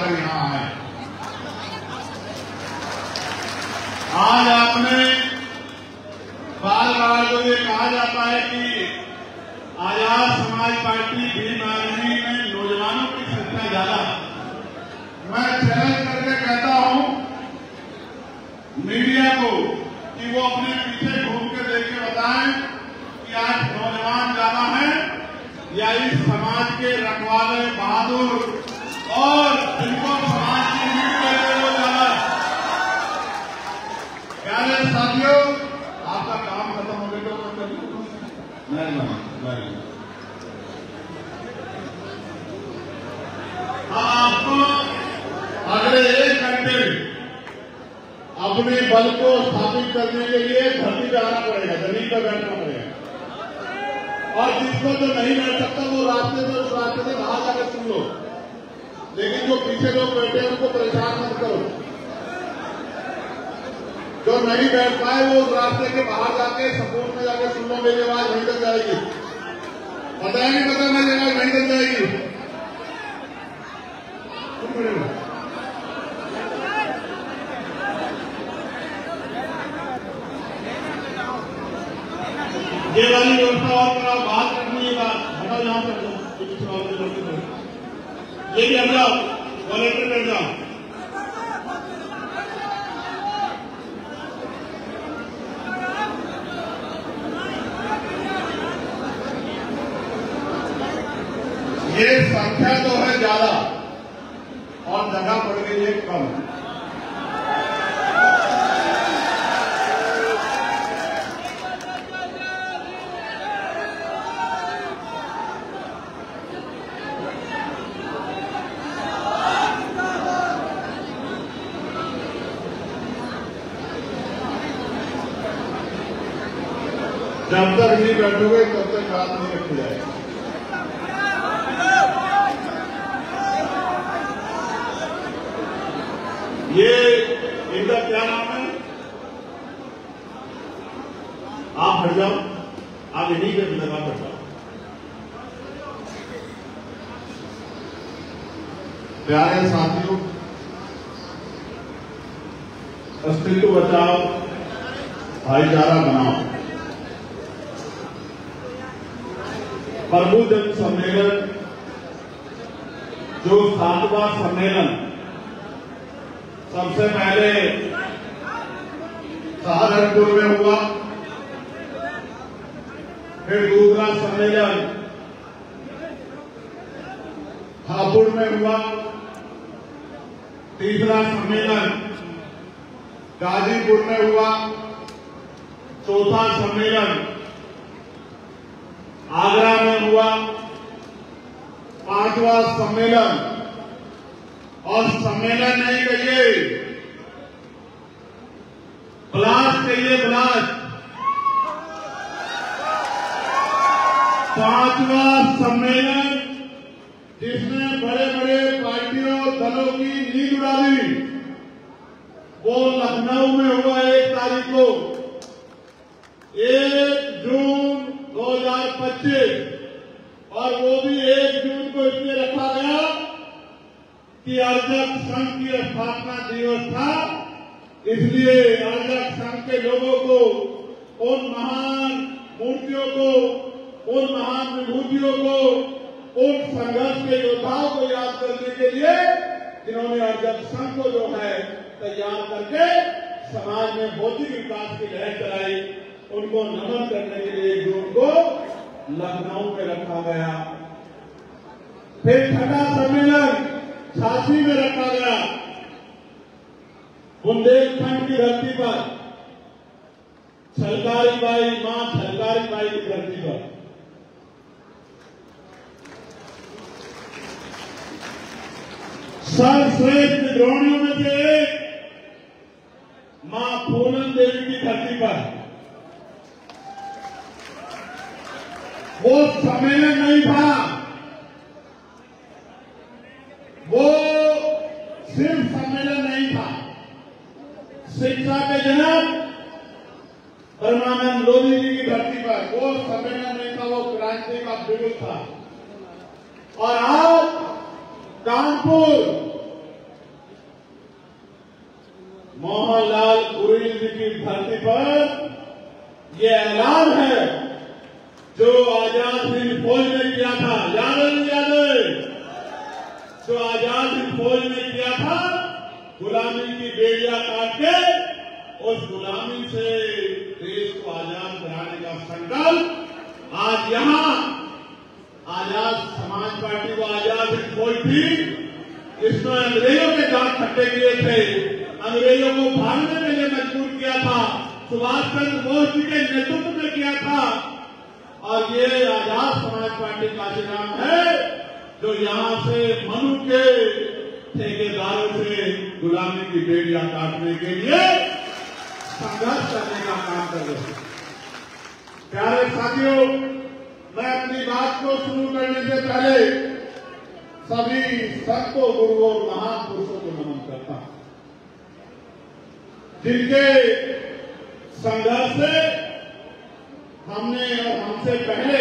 बनाकर यहाँ आए। आज आपने बार बार जो ये कहा जाता है कि आजाद समाज पार्टी भीम आर्मी में नौजवानों की संख्या ज्यादा, मैं चैलेंज करके कहता हूं मीडिया को कि वो अपने पीछे घूम के देख के बताएं कि आज नौजवान ज्यादा है या इस समाज के रखवाले बहादुर और जिनको समाज की नींव देते वो ज्यादा। प्यारे साथियों, आपका काम खत्म हो गया तो नहीं। आपको अगले 1 घंटे अपने बल को स्थापित करने के लिए धरती पे आना पड़ेगा, जमीन पर बैठना पड़ेगा। और जिसको तो नहीं बैठ सकता वो रास्ते से उस रास्ते से बाहर जाकर सुन लो, लेकिन जो पीछे लोग बैठे हैं उनको परेशान मत करो। जो नहीं बैठ पाए वो उस रास्ते के बाहर जाके सपोर्ट में जाके सुन लो, मेरी आवाज वहीं तक जाएगी। पता नहीं पता मेरी आवाज वहीं तक जाएगी। ये वाली व्यवस्था और करा, बात करनी है, बात हटाओ यहाँ पर, ये भी हट जाओ, वॉलेंटियर बैठ जाओ। ये संख्या तो है ज्यादा और जगह पड़ गई है कम। जब तक नहीं बैठोगे तब तक बात नहीं रखी जाएगी। ये इनका क्या नाम है? आप हट जाओ, आप इन्हीं के लगा हट जाओ। प्यारे साथियों, अस्तित्व बचाओ, भाईचारा बनाओ। प्रभु जन सम्मेलन जो 7वां सम्मेलन सबसे पहले सहारनपुर में हुआ, फिर दूसरा सम्मेलन हापुड़ में हुआ, तीसरा सम्मेलन गाजीपुर में हुआ, चौथा सम्मेलन आगरा में हुआ, 5वां सम्मेलन, और सम्मेलन नहीं कहिए, ब्लास्ट कहिए, ब्लास्ट 5वां सम्मेलन जिसने बड़े बड़े पार्टियों दलों की नींद उड़ा दी, वो लखनऊ में हुआ 1 तारीख को, 1 जून 2025, और वो भी 1 जून को इसलिए रखा गया कि अर्जक संघ की स्थापना दिवस था, इसलिए अर्जक संघ के लोगों को, उन महान मूर्तियों को, उन महान विभूतियों को, उन संघर्ष के योद्धाओं को याद करने के लिए जिन्होंने अर्जक संघ को जो है तैयार करके समाज में भौतिक विकास की लहर चलाई, उनको नमन करने के लिए 1 जून को लखनऊ में रखा गया। फिर 6वां सम्मेलन झांसी में रखा गया, बुंदेलखंड की धरती पर, छलकारी बाई, मां छलकारी बाई की धरती पर। सर्वश्रेष्ठ विद्रोहियों में से एक मां पूनम देवी की धरती पर। वो सम्मेलन नहीं था, वो सिर्फ सम्मेलन नहीं था। शिक्षा के जनक परमानंद लोधी जी की धरती पर वो सम्मेलन नहीं था, वो क्रांति का बिगुल था। और आज कानपुर पर यह ऐलान है जो आजाद हिंद फौज ने किया था, याद है नहीं याद है? जो आजाद हिंद फौज ने किया था, गुलामी की बेड़ियां काट के उस गुलामी से देश को आजाद कराने का संकल्प आज यहां आजाद समाज पार्टी को आजाद हिंद फौज थी, इसमें अंग्रेजों के दांत खट्टे किए थे, अंग्रेजों को भागने के लिए मजबूर किया था, सुभाष चंद्र बोस जी के नेतृत्व में किया था। और ये आजाद समाज पार्टी का नाम है जो यहां से मनु के ठेकेदारों से गुलामी की बेड़ियां काटने के लिए संघर्ष करने का काम कर रहे हैं। प्यारे साथियों, मैं अपनी बात को शुरू करने से पहले सभी संतों, गुरुओं और महान पुरुषों को नमन करता हूं, जिनके संघर्ष से हमने और हमसे पहले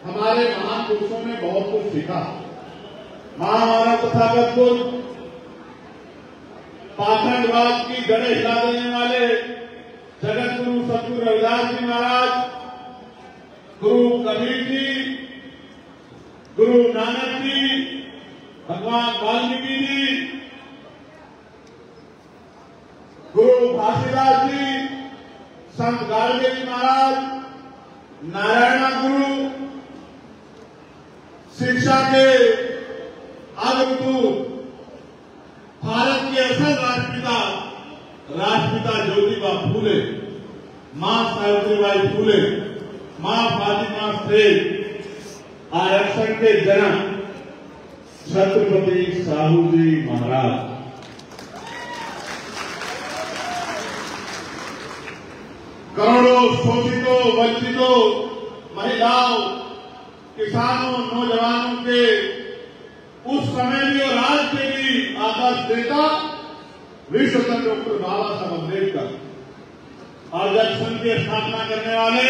हमारे महान पुरुषों ने बहुत कुछ सीखा। महामानव तथागत बुद्ध, पाखंडवाद की जड़ें हिला देने वाले जगत गुरु सतगुरु रविदास जी महाराज, गुरु कबीर जी, गुरु नानक जी, भगवान वाल्मीकि जी, गुरु घासीदास जी, संत गाडगे जी महाराज, नारायणा गुरु, शिक्षा के अग्रदूत, भारत के असल राष्ट्रपिता ज्योतिबा फूले, मां सावित्रीबाई फूले, मां फातिमा सेठ, आरक्षण के जनक छत्रपति साहू जी महाराज, करोड़ों शोषितों, वंचितों, महिलाओं, किसानों, नौजवानों के उस समय भी और आज के भी आदर्श नेता विश्व संत डॉक्टर बाबा साहब अम्बेडकर और जब संघ की स्थापना करने वाले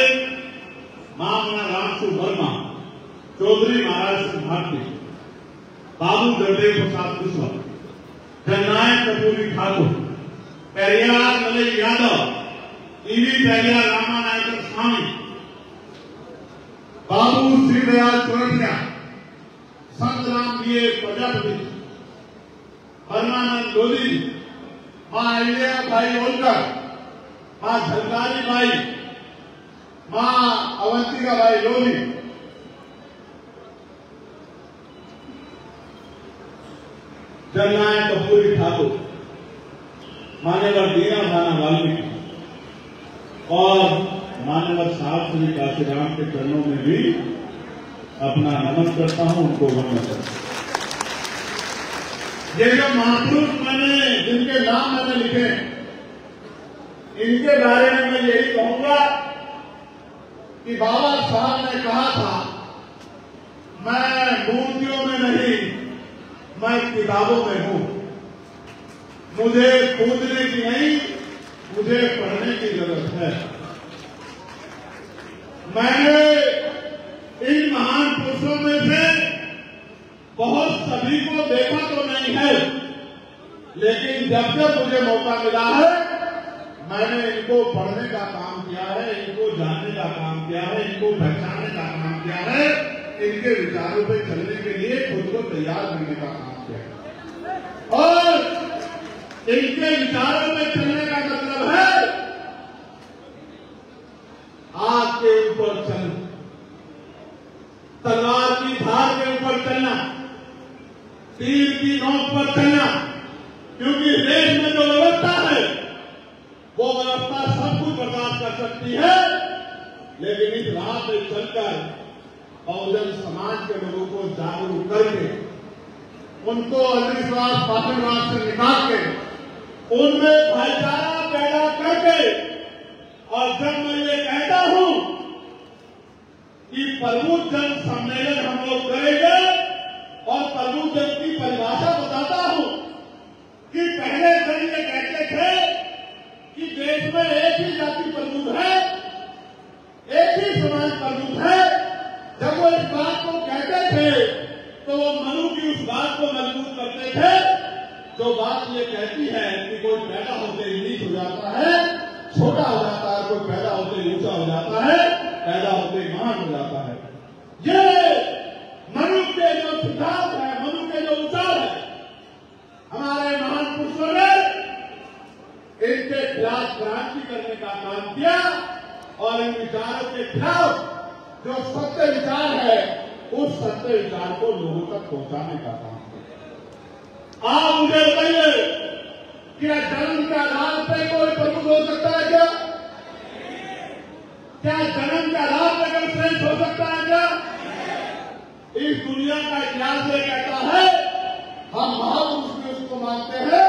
महामना रामसु वर्मा, चौधरी महाराज सिंह भारती, बाबू जगदेव प्रसाद कुशवाहा, जननायक कपूरी ठाकुर, पेरियार मलय यादव, ईवी पेरियार रामानायकर स्वामी, बाबू श्रीदयाल चौरसिया, संत राम बीए प्रजापति, परमानंद लोधी, मां अहिल्या भाई होलकर, मां झलकारी बाई, मां अवंतिका बाई लोधी, जननायक कपूरी ठाकुर, मान्यवर दीना भाना वाल्मीकि और मान्यवर साहब श्री काशीराम के चरणों में भी अपना नमन करता हूं, उनको वंदन करता हूं। ये जो महापुरुष जिनके नाम मैंने लिखे, इनके बारे में मैं यही कहूंगा कि बाबा साहब ने कहा था, मैं मूर्तियों में नहीं, मैं किताबों में हूं, मुझे कूदने की नहीं, मुझे पढ़ने की जरूरत है। मैंने इन महान पुरुषों में से बहुत सभी को देखा तो नहीं है, लेकिन जब जब मुझे मौका मिला है, मैंने इनको पढ़ने का काम किया है, इनको जानने का काम किया है, इनको पहचानने का काम किया है, इनके विचारों पे चलने के लिए खुद को तैयार करने का काम किया है। और इनके विचारों में चलने का मतलब है आग के ऊपर चलना, तलवार की धार के ऊपर चलना, तीर की नोक पर चलना, क्योंकि देश में जो व्यवस्था है वो व्यवस्था सब कुछ बर्दाश्त कर सकती है, लेकिन इस राह पे चलकर बहुजन समाज के लोगों को जागरूक करके, उनको अंधविश्वास पाखंडवाद से निकाल के, उनमें भाईचारा पैदा करके, और जब मैं ये कहता हूं कि प्रबुद्ध जन सम्मेलन हम लोग करेंगे और प्रबुद्ध जन की परिभाषा बताता हूं कि पहले जन ये कहते थे कि देश में एक ही जाति प्रबुद्ध है, एक ही समाज प्रबुद्ध है। जब वो इस बात को कहते थे तो वो मनु की उस बात को मजबूत करते थे, जो बात ये कहती है कि कोई पैदा होते ही नीच हो जाता है, छोटा हो जाता है, कोई पैदा होते ही ऊंचा हो जाता है, पैदा होते ही महान हो जाता है। ये मनु के जो सिद्धांत है, मनु के जो विचार है, हमारे महान पुरुषों ने इनके खिलाफ क्रांति करने का काम किया और इन विचारों के खिलाफ जो सत्य विचार है उस सत्य विचार को लोगों तक पहुंचाने का काम किया। आप मुझे बताइए, क्या जन्म के आधार पर कोई प्रमुख हो सकता है क्या? क्या जन्म के आधार पर कोई श्रेष्ठ हो सकता है क्या? इस दुनिया का इतिहास ये कहता है, हम महापुरुष भी उसको मानते हैं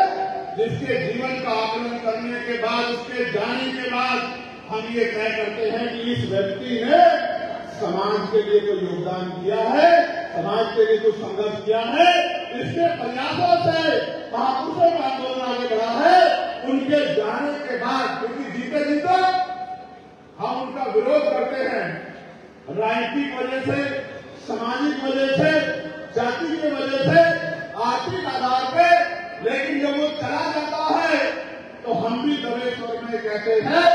जिसके जीवन का आकलन करने के बाद, उसके जाने के बाद हम ये तय करते हैं कि इस व्यक्ति ने समाज के लिए कोई योगदान दिया है, समाज के लिए कुछ संघर्ष किया है, इसके प्रयासों से महापुरुषों का आंदोलन आगे बढ़ा है। उनके जाने के बाद, क्योंकि जीते जीते हम उनका विरोध करते हैं राजनीतिक वजह से, सामाजिक वजह से, जाति की वजह से, आर्थिक आधार पे, लेकिन जब वो चला जाता है तो हम भी दबे स्वर में कहते हैं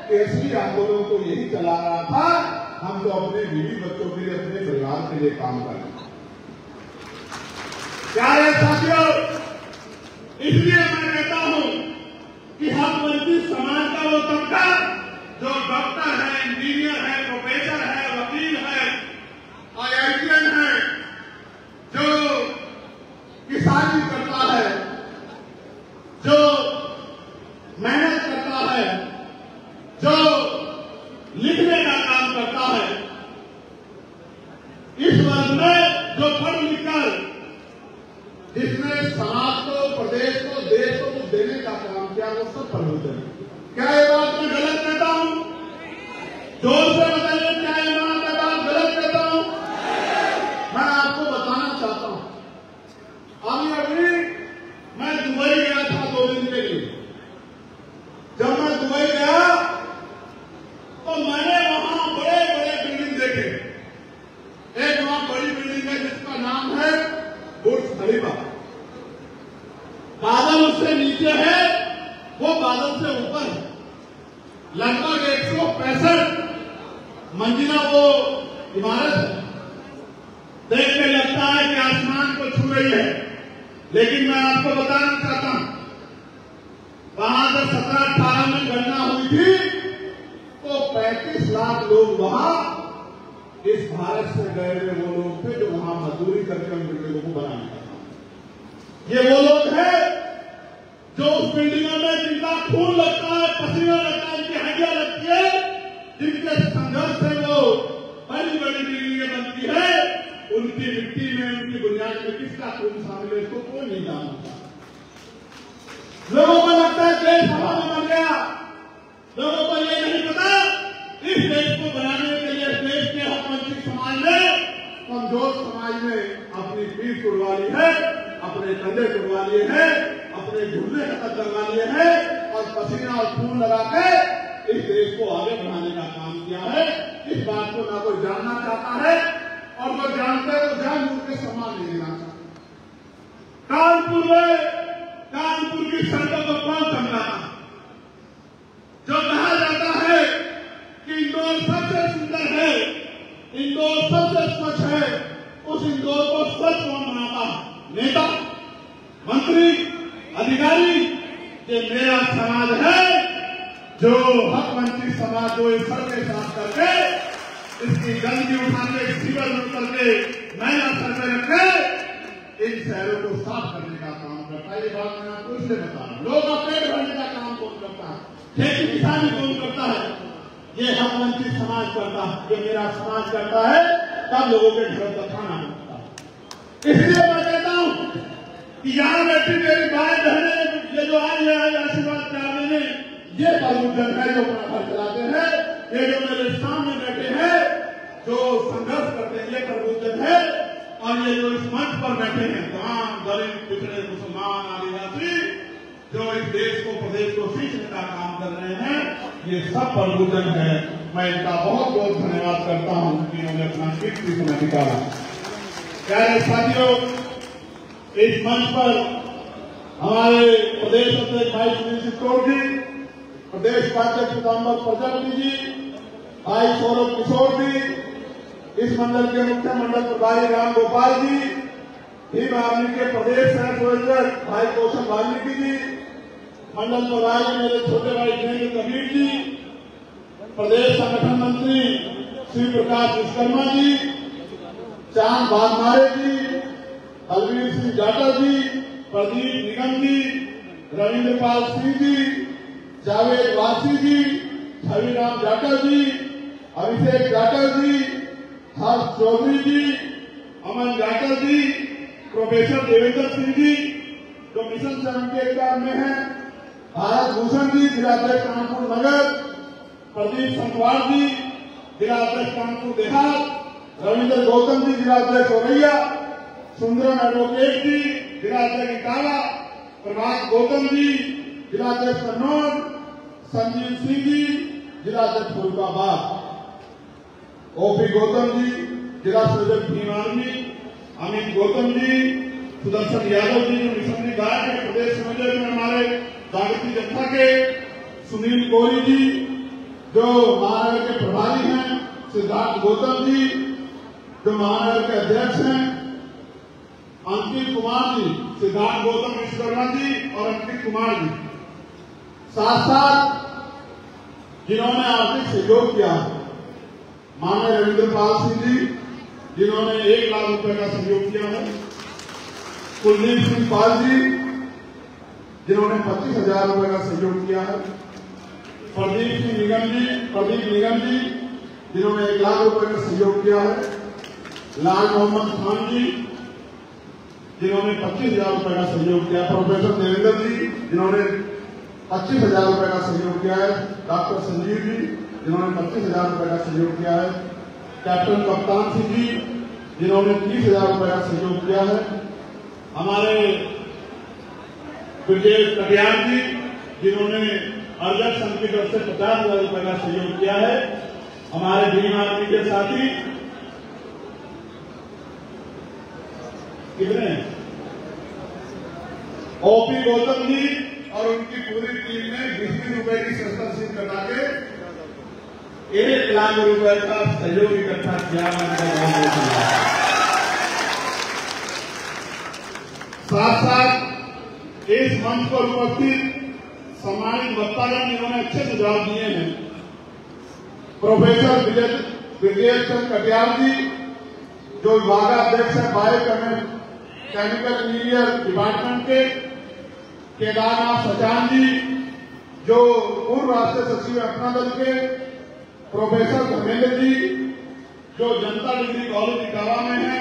कि असली आंदोलन तो यही चला रहा था, हम तो अपने बीवी बच्चों के लिए, अपने परिवार के लिए काम कर रहे हैं। प्यारे साथियों, इसलिए मैं कहता हूं कि हम वंचित समाज का वो तबका जो डॉक्टर है, इंजीनियर है, प्रोफेसर है, वकील है, IITian है, जो किसानी करता है, जो मेहनत करता है, जो लिखने का काम करता है, इस वर्ग में जो पढ़ लिखकर जिसने समाज को, प्रदेश को, देश को कुछ देने का काम किया, वो सब प्रबुद्ध है। क्या ये बात मैं गलत कहता हूं? जोर से बताइए, क्या ये बात गलत कहता हूं? मैं आपको बताना चाहता हूं, अभी मैं दुबई गया था 2 दिन के लिए। जब मैं दुबई गया तो मैंने वहां बड़े बड़े बिल्डिंग देखे। एक वहां बड़ी बिल्डिंग है जिसका नाम है बुर्ज खलीफा। बादल उससे नीचे है, वो बादल से ऊपर है। लगभग 165 मंजिला वो इमारत है। देख के लगता है कि आसमान को छू रही है, लेकिन मैं आपको बताना चाहता हूं, वहां से 17-18 में गणना हुई थी तो 35 लाख लोग वहां इस भारत से गए हुए वो लोग थे जो वहां मजदूरी करके उन बिल्डिंगों को बनाने का काम। ये वो लोग हैं जो उस बिल्डिंगों में जिनका खून लगता है, पसीना लगता है, इनकी हड्डियां लगती है, जिनके संघर्ष से वो बड़ी बड़ी बिल्डिंगें बनती है, उनकी मिट्टी में, उनकी बुनियाद में किसका खून शामिल है इसको कोई नहीं जानता। लोगों को लगता है देश हवा में मर गया। लोगों को ये नहीं पता इस देश को बनाने के लिए देश के हक वंचित समाज ने, कमजोर समाज ने अपनी पीठ तोड़वा ली है, अपने कंधे तोड़वा लिए हैं, अपने घुटने खत्म करवा लिए हैं और पसीना और खून लगा के इस देश को आगे बढ़ाने का काम किया है। इस बात को ना कोई जानना चाहता है और जो जानते हैं वो जानबूझ के सम्मान नहीं देना चाहता। कानपुर की सड़कों को कौन समझाता? जो कहा जाता है कि इंदौर सबसे सुंदर है, इंदौर सबसे स्वच्छ है, उस इंदौर को स्वच्छ कौन बनाता? नेता, मंत्री, अधिकारी। ये मेरा समाज है जो हक वंचित समाज, जो इस सड़कें साफ करके, इसकी गंदगी उठा के, सीवर में करके, मैला सर में रख के इन शहरों को साफ करने का काम करता है। ये बात मैं आपको इसलिए बता रहा हूं। लोग का पेट भरने का काम कौन करता है? खेती किसानी कौन करता है? ये हक वंचित समाज करता है, ये मेरा समाज करता है, तब लोगों के घर का खाना मिलता है। इसलिए मैं कहता हूं कि यहां बैठी मेरी बाएं बहनें, ये जो आई है आशीर्वाद प्यार में, ये प्रबुद्धन है जो अपना घर चलाते हैं। ये जो मेरे सामने बैठे हैं जो संघर्ष करते हैं, ये प्रबुद्धन है। और ये जो इस मंच पर बैठे हैं तमाम गरीब, पिछड़े, मुसलमान, आदिवासी, जो इस देश को, प्रदेश को सींचने का काम कर रहे हैं, ये सब प्रबुद्धन है। मैं इनका बहुत बहुत धन्यवाद करता हूं कि इन्होंने अपना कीमती समय निकाला। प्यारे साथियों, इस मंच पर हमारे प्रदेश अध्यक्ष भाई सुनील सितौर जी, प्रदेश उपाध्यक्ष पीताम्बर प्रजापति जी, भाई सौरभ किशोर जी, इस मंडल के मुख्य मंडल प्रभारी राम गोपाल जी, भीम आर्मी के प्रदेश सह संयोजक भाई कौशल वाल्मीकि जी, मंडल प्रभारी मेरे छोटे भाई जयेंद्र कबीर जी, प्रदेश संगठन मंत्री श्री प्रकाश विश्वकर्मा जी, चांद बागमारे जी, बलवीर सिंह जाटव जी, प्रदीप निगम जी, रविंद्र पाल सिंह जी, जावेद वासी जी, छविराम जाटव जी, अभिषेक जाटव जी, हर्ष चौधरी जी, अमन जाटव जी, प्रोफेसर देवेंद्र सिंह जी जो मिशन 78 में है, भारत भूषण जी जिलाध्यक्ष कानपुर नगर, प्रदीप संगवार जी जिलाध्यक्ष कानपुर देहात, रविंद्र गौतम जी जिलाध्यक्ष औरैया, सुंदरम एडवोकेट जी जिलाध्यक्ष इटावा, प्रभात गौतम जी जिलाध्यक्ष कन्नौज, संजीव सिंह जी जिलाध्यक्ष फुलकाबाद, ओपी गौतम जी जिला संयोजक भीम आर्मी, अमित गौतम जी, सुदर्शन यादव जी जो मिशनरी गार्ड के प्रदेश संयोजक में हमारे जागृति जत्था के, सुनील कोरी जी जो महानगर के प्रभारी हैं, सिद्धार्थ गौतम जी जो महानगर के अध्यक्ष हैं, अंकित कुमार जी, सिद्धार्थ गौतम विश्वकर्मा जी और अंकित कुमार जी, साथ साथ जिन्होंने आर्थिक सहयोग किया, माननीय रविंद्र पाल सिंह जी जिन्होंने 1 लाख रुपए का सहयोग किया है, कुलदीप सिंह पाल जी जिन्होंने 25,000 रुपए का सहयोग किया है, प्रदीप निगम जी जिन्होंने 1 लाख रुपए का सहयोग किया है, लाल मोहम्मद खान जी जिन्होंने 25,000 रुपए का सहयोग किया, प्रोफेसर देवेंद्र जी जिन्होंने 25,000 रुपए का सहयोग किया है, डॉक्टर संजीव जी जिन्होंने 25,000 रुपए का सहयोग किया है, कैप्टन कप्तान सिंह जी जिन्होंने 30,000 रुपए का सहयोग किया है, हमारे ब्रिजेश कटियार जी जिन्होंने अर्जक संघ की तरफ से 50,000 रुपए का सहयोग किया है, हमारे भीम आर्मी के साथी कितने ओपी गौतम जी और उनकी पूरी टीम ने 20 रुपए की शस्त्र सिद्ध करा के 1 लाख रुपए का सहयोग इकट्ठा किया। साथ साथ इस मंच पर उपस्थित सम्मानित वक्तागण जिन्होंने अच्छे सुझाव दिए हैं, प्रोफेसर विजय चंद कटियार जी जो विभागाध्यक्ष है बायो केमिकल इंजीनियर डिपार्टमेंट के, केदारनाथ सचान जी जो पूर्व राष्ट्रीय सचिव अपना दल के, प्रोफेसर धर्मेंद्र जी जो जनता डिग्री कॉलेज इटावा में है,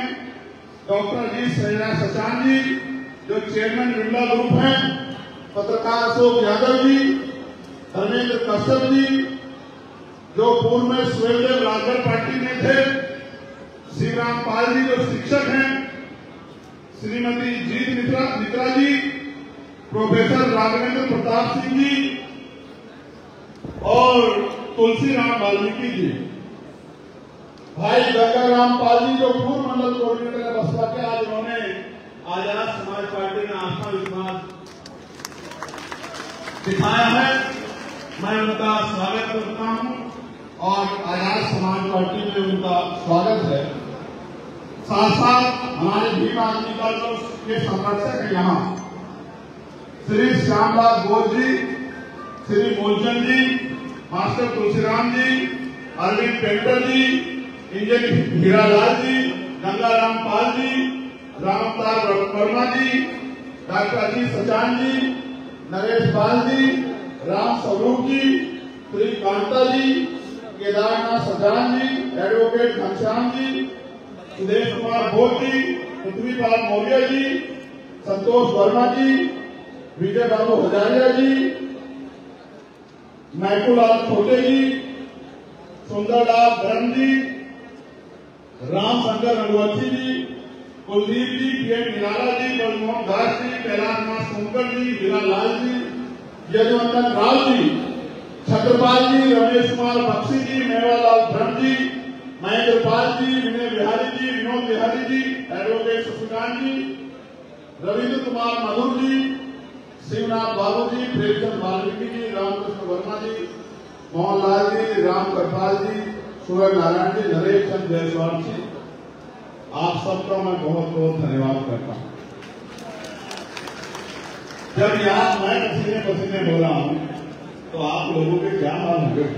डॉक्टर जी सैना सचान जी जो चेयरमैन बिरला ग्रुप हैं, पत्रकार अशोक यादव जी, धर्मेंद्र कश्यप जी जो पूर्व में सुहेलदेव राजगढ़ पार्टी में थे, श्रीराम पाल जी जो शिक्षक हैं, श्रीमती जीत मित्रा जी, प्रोफेसर राघवेंद्र प्रताप सिंह जी और तुलसी राम वाल्मीकि जी, भाई गंगाराम पाल जी जो पूर्व मंडल कोऑर्डिनेटर है बसपा के, आज उन्होंने आजाद समाज पार्टी में आस्था विश्वास दिखाया है, मैं उनका स्वागत करता हूं और आजाद समाज पार्टी में उनका स्वागत है। साथ साथ हमारे भीम आर्मी का जो के संरक्षक है यहाँ श्री श्यामलाल बोस जी, श्री मूलचंद जी, मास्टर तुलसीराम जी, अरविंद पेंटर जी, इंजीनियर हीरालाल जी, गंगाराम पाल जी, रामतार वर्मा जी, डॉक्टर अजीत सचान जी, नरेश पाल जी, राम स्वरूप जी, श्री कांता जी, केदारनाथ सजान जी, एडवोकेट घनश्याम जी, सुदेश कुमार भोग जी, पृथ्वीपाल मौर्य जी, संतोष वर्मा जी, विजय बाबू हजारिया जी, मैकुलाल छोटे जी, सुंदरलाल धर्म जी, राम शंकर रघुवंशी जी, कुलदीप जी, पीएम निराला जी, बलमोहन दास जी, कैलाशनाथ सोनकर जी, हीरालाल जी, यजवंतन राव जी, छत्रपाल जी, रमेश कुमार बख्शी जी, मेवालाल धर्म जी, महेंद्र पाल जी, विनय बिहारी जी, विनोद बिहारी जी, एडवोकेट शशिकांत जी, रविंद्र कुमार मधुर जी, शिवनाथ बाबू जी, प्रेमचंद वाल्मीकि जी, रामकृष्ण वर्मा जी, मोहनलाल जी, राम करपाल जी, सूर्य नारायण जी, नरेश चंद जायसवाल जी, आप सबका मैं बहुत बहुत धन्यवाद करता हूँ। जब यहाँ मैं पसीने पसीने बोल रहा हूँ तो आप लोगों के क्या हाल होंगे,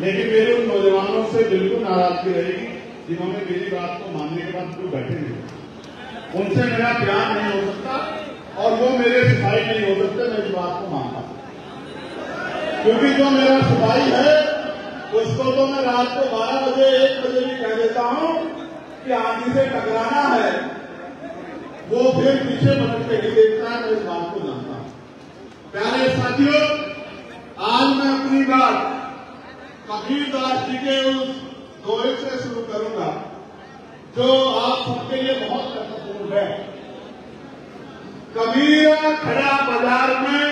लेकिन मेरे उन नौजवानों से बिल्कुल नाराजगी रहेगी जिन्होंने मेरी बात को मानने के बाद क्यों बैठे नहीं। उनसे मेरा प्यार नहीं हो सकता और वो मेरे सिपाही नहीं हो सकते, मैं इस बात को मानता हूँ। क्योंकि जो मेरा सिपाही है उसको तो मैं रात को 12 बजे 1 बजे भी कह देता हूँ कि आंधी से टकराना है, वो फिर पीछे पलट के नहीं देखता है, मैं इस बात को जानता हूँ। प्यारे साथियों, आज मैं अपनी बात कबीरदास जी के उस दोहे से शुरू करूंगा जो आप सबके लिए बहुत महत्वपूर्ण है। कबीर खड़ा बाजार में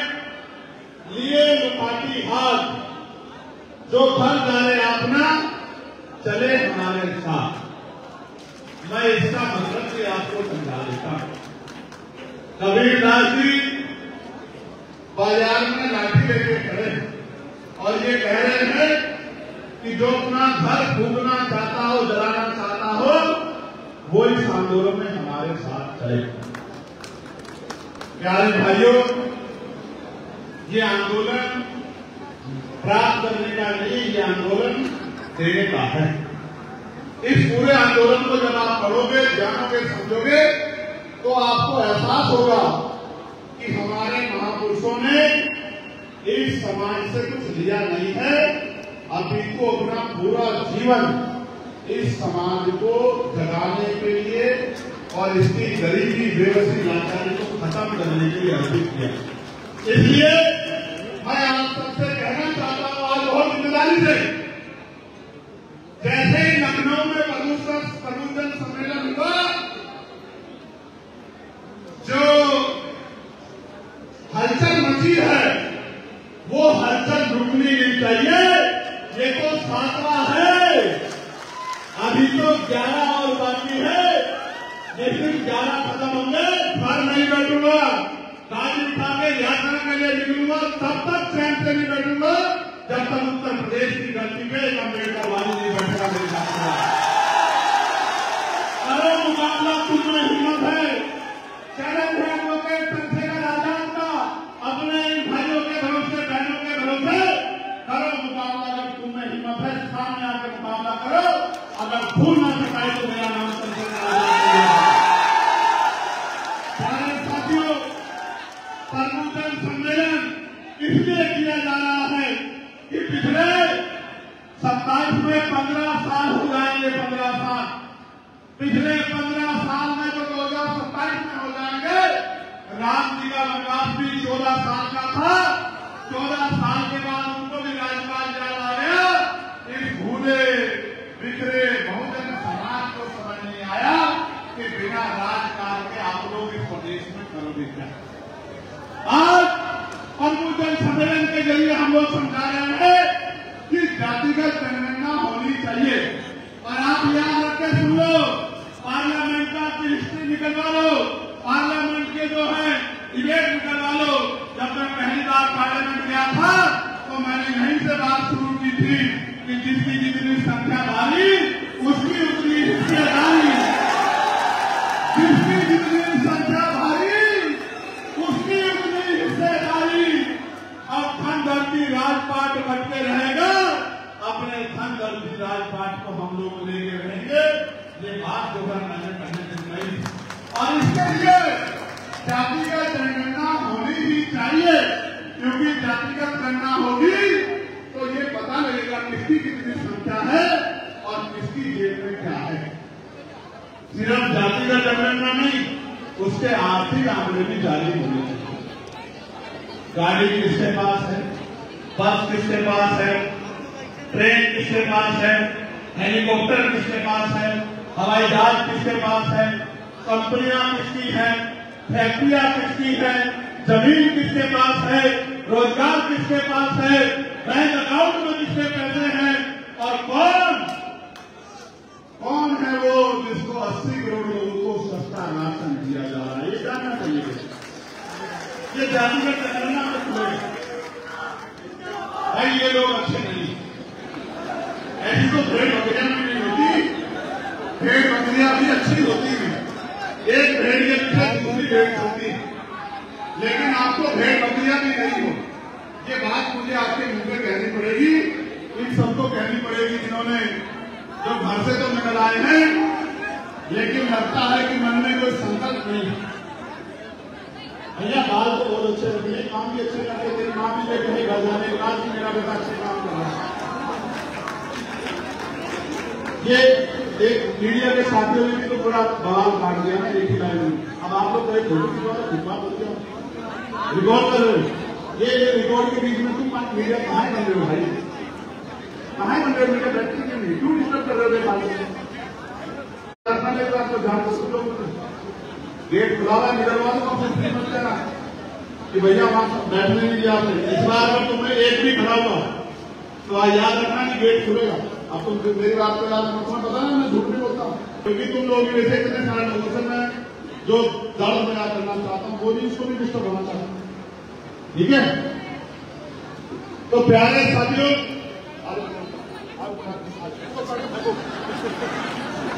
लिए लुपाटी हाथ, जो घर जाने अपना चले हमारे साथ। मैं इसका मतलब भी आपको समझा देता हूं। कबीरदास जी बाजार में लाठी लेके खड़े और ये कह रहे हैं कि जो अपना घर फूकना चाहता हो, जलाना चाहता हो, वो इस आंदोलन में हमारे साथ चले। प्यारे भाइयों, ये आंदोलन प्राप्त करने का नहीं, ये आंदोलन देने का है। इस पूरे आंदोलन को जब आप पढ़ोगे, जानोगे, समझोगे तो आपको एहसास होगा कि हमारे महापुरुषों ने इस समाज से कुछ लिया नहीं है, अभी को अपना पूरा जीवन इस समाज को जगाने के लिए और इसकी गरीबी, बेबसी, लाचारी को खत्म करने के लिए अर्पित किया। इसलिए मैं आप सबसे कहना चाहता हूं आज बहुत जिम्मेदारी से, जैसे ही लखनऊ में प्रदूषण सम्मेलन हुआ, जो हलचल मची है वो हलचल रुकनी नहीं चाहिए। ये तो 7वां है, अभी तो 11 और बाकी है, लेकिन 11 खत्म होंगे, घर नहीं बैठूंगा, गाड़ी उठा के यात्रा के लिए निकलूंगा, तब तक ट्रेन से नहीं बैठूंगा जब तक उत्तर प्रदेश की गलती पे एक अम्बेडकर वाली नहीं बैठेगा मेरे साथ। अरे मुकाबला तुमने हिम्मत है, चैलेंज है हम लोग के चंद्रशेखर आजाद का, अपने भाइयों के भरोसे, बहनों के भरोसे करो मुकाबला। अगर तुम्हें हिम्मत है सामने आकर मुकाबला करो, अगर भूल ना सकाए तो मेरा नाम चंद्रशेखर आजाद। प्यारे साथियों, प्रदूषण सम्मेलन इसलिए किया जा रहा है कि पिछले 27 में 15 साल हो जाएंगे, 15 साल, पिछले 15 साल में जो 2027 में हो जाएंगे। राम जी का वनवास भी 14 साल का था, 14 साल के बाद उनको भी राजपाल याद आ गया। इस भूले बिखरे बहुजन समाज को समझ नहीं आया कि बिना राजकाज के आप लोग इस प्रदेश में करोगे क्या। आज प्रदूषण सम्मेलन के जरिए हम लोग समझा रहे हैं कि जातिगत जनगणना होनी चाहिए। और आप याद रख के सुन लो, पार्लियामेंट का हिस्ट्री निकलवा लो, पार्लियामेंट के जो है डिबेट निकलवा लो। जब मैं पहली बार पार्लियामेंट गया था तो मैंने यहीं से बात शुरू की थी कि जिसकी जितनी संख्या भारी उसकी उतनी हिस्सेदारी, जिसकी जितनी संख्या भारी उसकी उतनी हिस्सेदारी। अब धन धरती राजपाट बटके रहेगा, अपने धन धरती राजपाट को हम लोग लेके रहेंगे। ये बात जो है मैंने पहले दिन कही, और इसके लिए जातिगत जनगणना होनी ही चाहिए, क्योंकि जातिगत गणना होगी तो ये पता लगेगा किसकी कितनी संख्या है और किसकी जेब में क्या है। सिर्फ जातिगत जनगणना नहीं, उसके आर्थिक आंकड़े भी जारी होने चाहिए। गाड़ी किसके पास है, बस किसके पास है, ट्रेन किसके पास है, हेलीकॉप्टर किसके पास है, हवाई जहाज किसके पास है, कंपनियां किसकी है, फैक्ट्रियां किसकी है, जमीन किसके पास है, रोजगार किसके पास है, बैंक अकाउंट में किसके पैसे हैं, और कौन है वो जिसको 80 करोड़ लोगों को सस्ता राशन दिया जा रहा है, ये जानना चाहिए। ये जातिगत जनगणना में खुलेगा। भाई ये लोग अच्छे नहीं, ऐसी तो भेड़ बकरियां भी नहीं होती, भेड़ बकरियां भी अच्छी होती है, एक भेड़ के पीछे दूसरी भेड़ होती है, लेकिन आपको भेड़ बकरियां भी नहीं हो। ये बात मुझे आपके मुंह पे कहनी पड़ेगी, इन सबको कहनी पड़ेगी जिन्होंने जो घर से तो निकल आए हैं, लेकिन लगता है कि मन में कोई संकल्प नहीं है। भैया बाल तो बहुत अच्छे रखे, काम भी अच्छे करते, तेरी माँ भी ले कहीं घर जाने के बाद मेरा बेटा अच्छे काम कर रहा है। ये एक मीडिया के साथियों ने भी तो पूरा बवाल काट दिया ना एक ही लाइन में। अब आप लोग कहीं बोलते हो, रिकॉर्ड कर रहे हो, ये रिकॉर्ड के बीच में तुम मीडिया कहाँ बन रहे हो भाई, कहाँ बन रहे हो मीडिया बैठने के लिए, क्यों डिस्टर्ब कर रहे हो? आपको ध्यान रखो, गेट खुला हुआ निकलवा दो, मत देना कि भैया वहां बैठने नहीं दिया आपने। इस बार अगर तुमने एक भी खड़ा हुआ तो याद रखना कि गेट खुलेगा। अब तुम मेरी बात को याद रखना, पता ना मैं झूठ नहीं बोलता हूँ, क्योंकि तुम लोग वैसे इतने सारे लोगों से मैं जो दर्द बयां करना चाहता हूँ वो भी इसको भी डिस्टर्ब होना चाहता हूँ, ठीक है? तो प्यारे साथियों,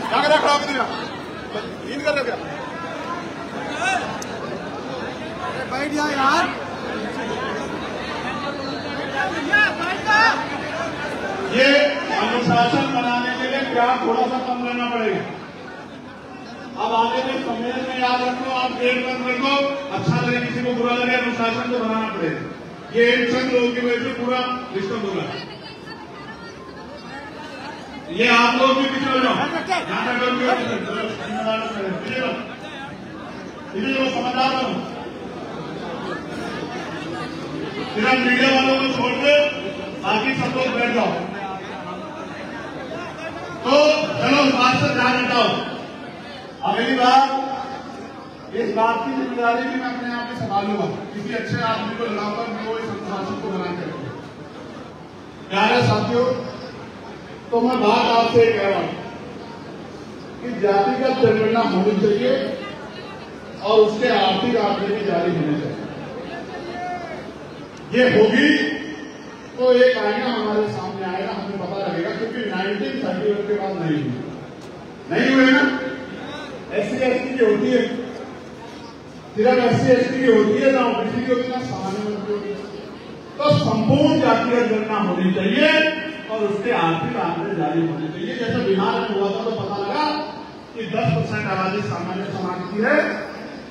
क्या कर रहा नींद कर रहे क्या? बैठ जा यार। ये अनुशासन बनाने के लिए क्या थोड़ा सा कम लेना पड़ेगा। अब आगे के सम्मेलन में याद रखो, आप गेट बंद रखो, अच्छा लगे किसी को बुरा लगे, अनुशासन तो बनाना पड़ेगा। ये इन चंद लोगों की वजह से पूरा डिस्टर्ब हो रहा है। ये आप लोग भी पीछे हो जाओ, समझदार बनो, सिर्फ मीडिया वालों को छोड़ के बाकी सब लोग बैठ जाओ। तो चलो इस बात से ध्यान हटाओ। अगली बार इस बात की जिम्मेदारी भी मैं अपने आप में संभालूंगा, किसी अच्छे आदमी को लगाकर मैं वो इस अनुशासन को बना के रखूंगा। प्यारे साथियों, तो मैं बात आपसे कह रहा हूं कि जातिगत जनगणना होनी चाहिए और उसके आर्थिक आंकड़े भी जारी होने चाहिए। ये होगी तो एक आईना हमारे सामने आएगा, हमें पता लगेगा, क्योंकि 1931 के बाद नहीं हुए ना। SC/ST की होती है, सिर्फ SC/ST की होती है, ना ओबीसी की होती है, ना सामान्य वर्ग की होती है। तो संपूर्ण जातिगत गणना होनी चाहिए और उसके आर्थिक आंकड़े जारी होने चाहिए। जैसे बिहार में हुआ था तो पता लगा कि 10% आबादी सामान्य समाज की है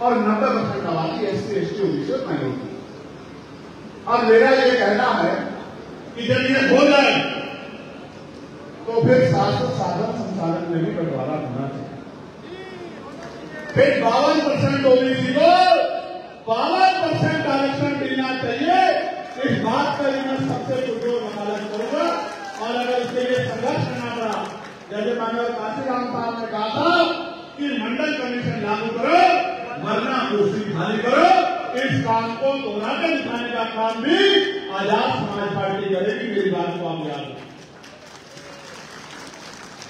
और 90% आबादी SC/ST ओबीसी में होती है। अब मेरा ये कहना है कि जब ये हो जाए तो फिर शासन साधन संसाधन में भी बंटवारा होना चाहिए। फिर 52% ओबीसी को 52% आरक्षण मिलना चाहिए। इस बात का मैं सबसे पुरजोर वकालत करूंगा और अगर इसके लिए संघर्ष करना पड़ा, जैसे मानव काशीराम साहब ने कहा था कि मंडल कमीशन लागू करो वरना कुर्सी खाली करो, इस काम को दोहरा कर दिखाने का काम भी आजाद समाज पार्टी करेगी। मेरी बात को आप याद रखें।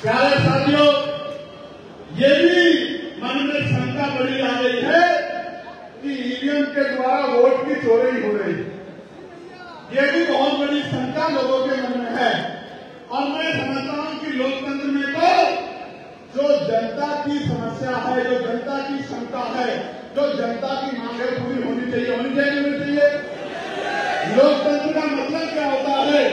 प्यारे साथियों, ये भी मन में शंका बड़ी आ गई है कि ईवीएम के द्वारा वोट की चोरी हो रही है। ये भी बहुत बड़ी शंका लोगों के मन में है और मैं समझता हूं कि लोकतंत्र में तो जो जनता की समस्या है, जो जनता की शंका है, जो जनता की मांग है, पूरी होनी चाहिए, होनी चाहिए। लोकतंत्र का मतलब क्या होता है?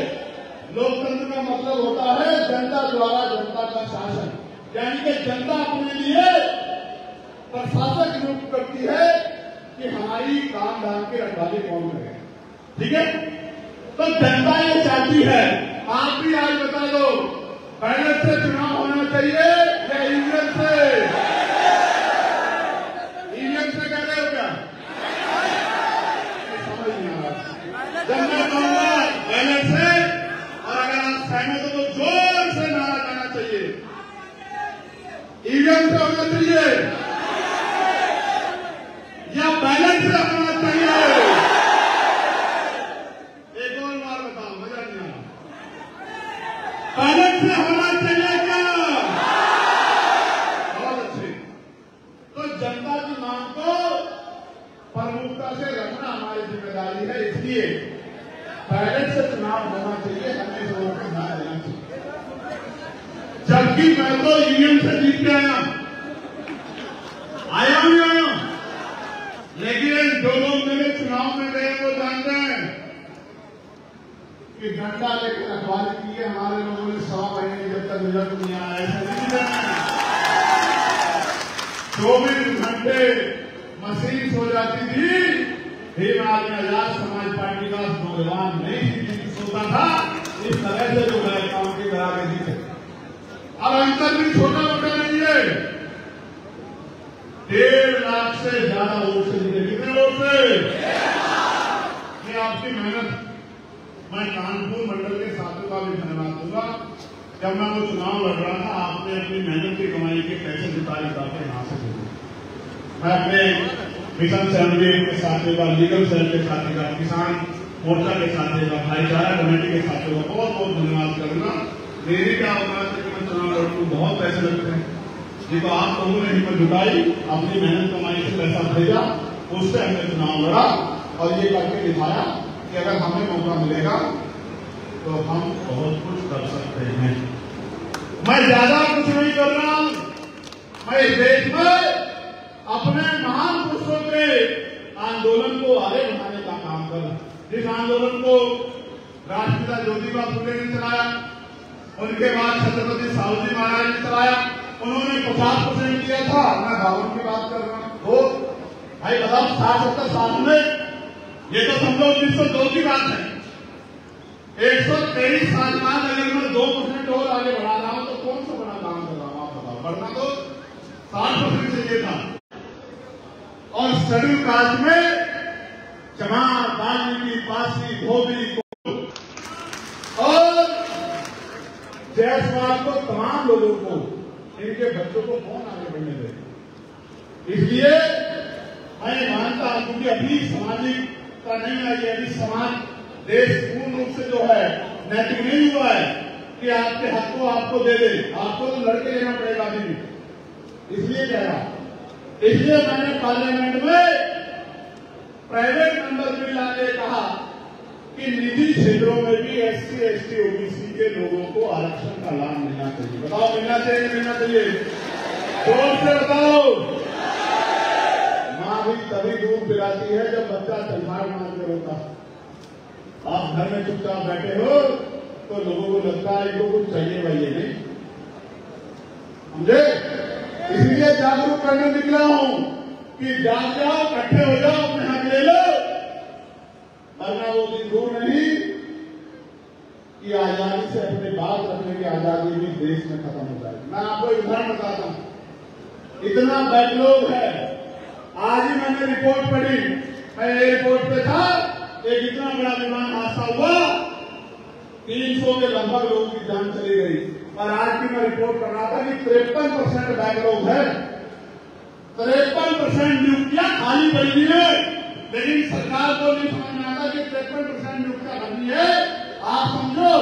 लोकतंत्र का मतलब होता है जनता द्वारा जनता का शासन, यानी कि जनता अपने लिए प्रशासक नियुक्त करती है कि हमारी काम धाम की रखवाली कौन करे, ठीक है? तो जनता ये चाहती है। आप भी आज बता दो, बैलेट से चुनाव होना चाहिए या ईवीएम से? ईवीएम से कह रहे हो क्या? समझ नहीं आ रहा। जब मैं कहूंगा बैलेट से, और अगर आप सहमत हो तो जोर से नारा देना चाहिए, ईवीएम से होना चाहिए या बैलेट से होना चाहिए? एक और बार बताओ, मजा नहीं आ रहा। बैलेट से होना चाहिए क्या? बहुत अच्छे। तो जनता की मांग को प्रमुखता से रखना जिम्मेदारी है, इसलिए पहले से चुनाव होना चाहिए, हमें इस ओर पर ध्यान देना चाहिए। जबकि मैं तो ईवीएम से जीत के आया हूं, लेकिन जो लोग मेरे चुनाव में गए वो जानते हैं कि घंटा लेकर अखबार की हमारे लोगों ने 100 महीने जब तक रिजल्ट नहीं आया, ऐसा नहीं करना। 24 घंटे मशीन सो जाती थी, फिर आज आजाद समाज पार्टी का नौजवान नहीं सोता था। इस तरह से जो है काम के करा के जीते। अब अंतर भी छोटा मोटा नहीं है, 1.5 लाख से ज्यादा वोट से जीते। कितने वोट से? ये आपकी मेहनत। मैं कानपुर मंडल के साथियों का भी धन्यवाद दूंगा। जब मैं वो चुनाव लड़ रहा था, आपने अपनी मेहनत की कमाई के पैसे जुटाए जाके यहां से भेजे। मैं अपने मिशन सेल के साथियों का, लीगल सेल के साथी का, किसान मोर्चा के साथियों का, भाईचारा कमेटी के साथियों का बहुत बहुत धन्यवाद करूंगा। मेरी क्या औकात है कि मैं चुनाव लड़ूं, बहुत पैसे लगते हैं। ये तो आप लोगों ने हिम्मत जुटाई, अपनी मेहनत कमाई से पैसा भेजा, उससे हमने चुनाव लड़ा और ये करके दिखाया कि अगर हमें मौका मिलेगा तो हम बहुत कुछ कर सकते हैं। मैं ज्यादा कुछ नहीं कर रहा हूं, मैं इस देश में अपने महान पुरुषों के आंदोलन को आगे बढ़ाने का काम कर रहा हूं। जिस आंदोलन को राष्ट्रपिता ज्योतिबा फुले ने चलाया, उनके बाद छत्रपति साहूजी महाराज ने चलाया, उन्होंने 50% दिया था। मैं 52 की बात कर रहा हूं। तो भाई बताओ, 60-70 साल में, ये तो समझो 1902 की बात है। 123 साल बाद अगर मैं 2% और आगे बढ़ा रहा हूं तो कौन सा बड़ा काम कर रहा हूं? आप बताओ। बढ़ना तो 60% चाहिए था। और शेड्यूल कास्ट में चमार, वाल्मीकि, पासी, धोबी और जायसवाल को, तमाम लोगों को, इनके बच्चों को कौन आगे बढ़ने देगा? इसलिए मैं मानता हूं, क्योंकि अभी सामाजिकता नहीं आई है, अभी समाज, देश पूर्ण रूप से जो है नैतिक नहीं हुआ है कि आपके हक को आपको दे दे। आपको तो लड़के लेना पड़ेगा अभी भी। इसलिए कह रहा, इसलिए मैंने पार्लियामेंट में प्राइवेट मेंबर बिल लाके कहा कि निजी क्षेत्रों में भी SC, ST, OBC के लोगों को आरक्षण का लाभ मिलना चाहिए। बताओ, मिलना चाहिए, मिलना चाहिए? जोर से बताओ। माँ भी तभी दूध पिलाती है जब बच्चा तलवार मार के रोता। आप घर में चुपचाप बैठे हो तो लोगों को लगता है इनको कुछ चाहिए भाई नहीं, समझे? इसलिए जागरूक करने निकला हूं कि जाग जाओ, इकट्ठे हो जाओ, अपने हक ले लो, वरना वो दिन दूर नहीं कि आजादी से अपने बात रखने की आजादी भी देश में खत्म हो जाएगी। मैं आपको उदाहरण बताता हूं, इतना बैकलॉग है। आज ही मैंने रिपोर्ट पढ़ी, मैं एयरपोर्ट पे था, एक इतना बड़ा विमान हादसा हुआ, 300 के लगभग लोगों की जान चली गई। और आज की मैं रिपोर्ट कर रहा था कि 53% बैकलॉग है, 53% नियुक्तियां खाली पड़ी हुई है। लेकिन सरकार को नहीं समझ में आता कि 53% नियुक्तियां भरनी है। आप समझो,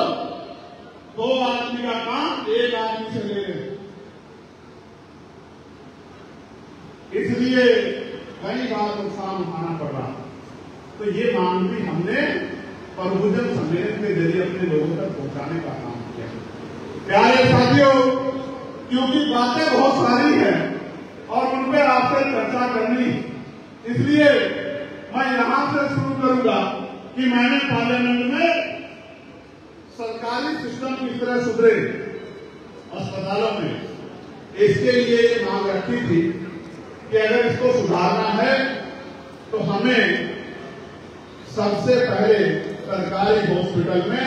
2 आदमी का काम 1 आदमी से ले रहे, इसलिए कई बार नुकसान उठाना पड़ रहा। तो ये मांग भी हमने प्रबुद्धन सम्मेलन के जरिए अपने लोगों तक पहुंचाने का काम किया। प्यारे साथियों, क्योंकि बातें बहुत सारी हैं और उन पर आपसे चर्चा करनी, इसलिए मैं यहां से शुरू करूंगा कि मैंने पार्लियामेंट में सरकारी सिस्टम किस तरह सुधरे अस्पतालों में, इसके लिए ये मांग रखी थी कि अगर इसको सुधारना है तो हमें सबसे पहले सरकारी हॉस्पिटल में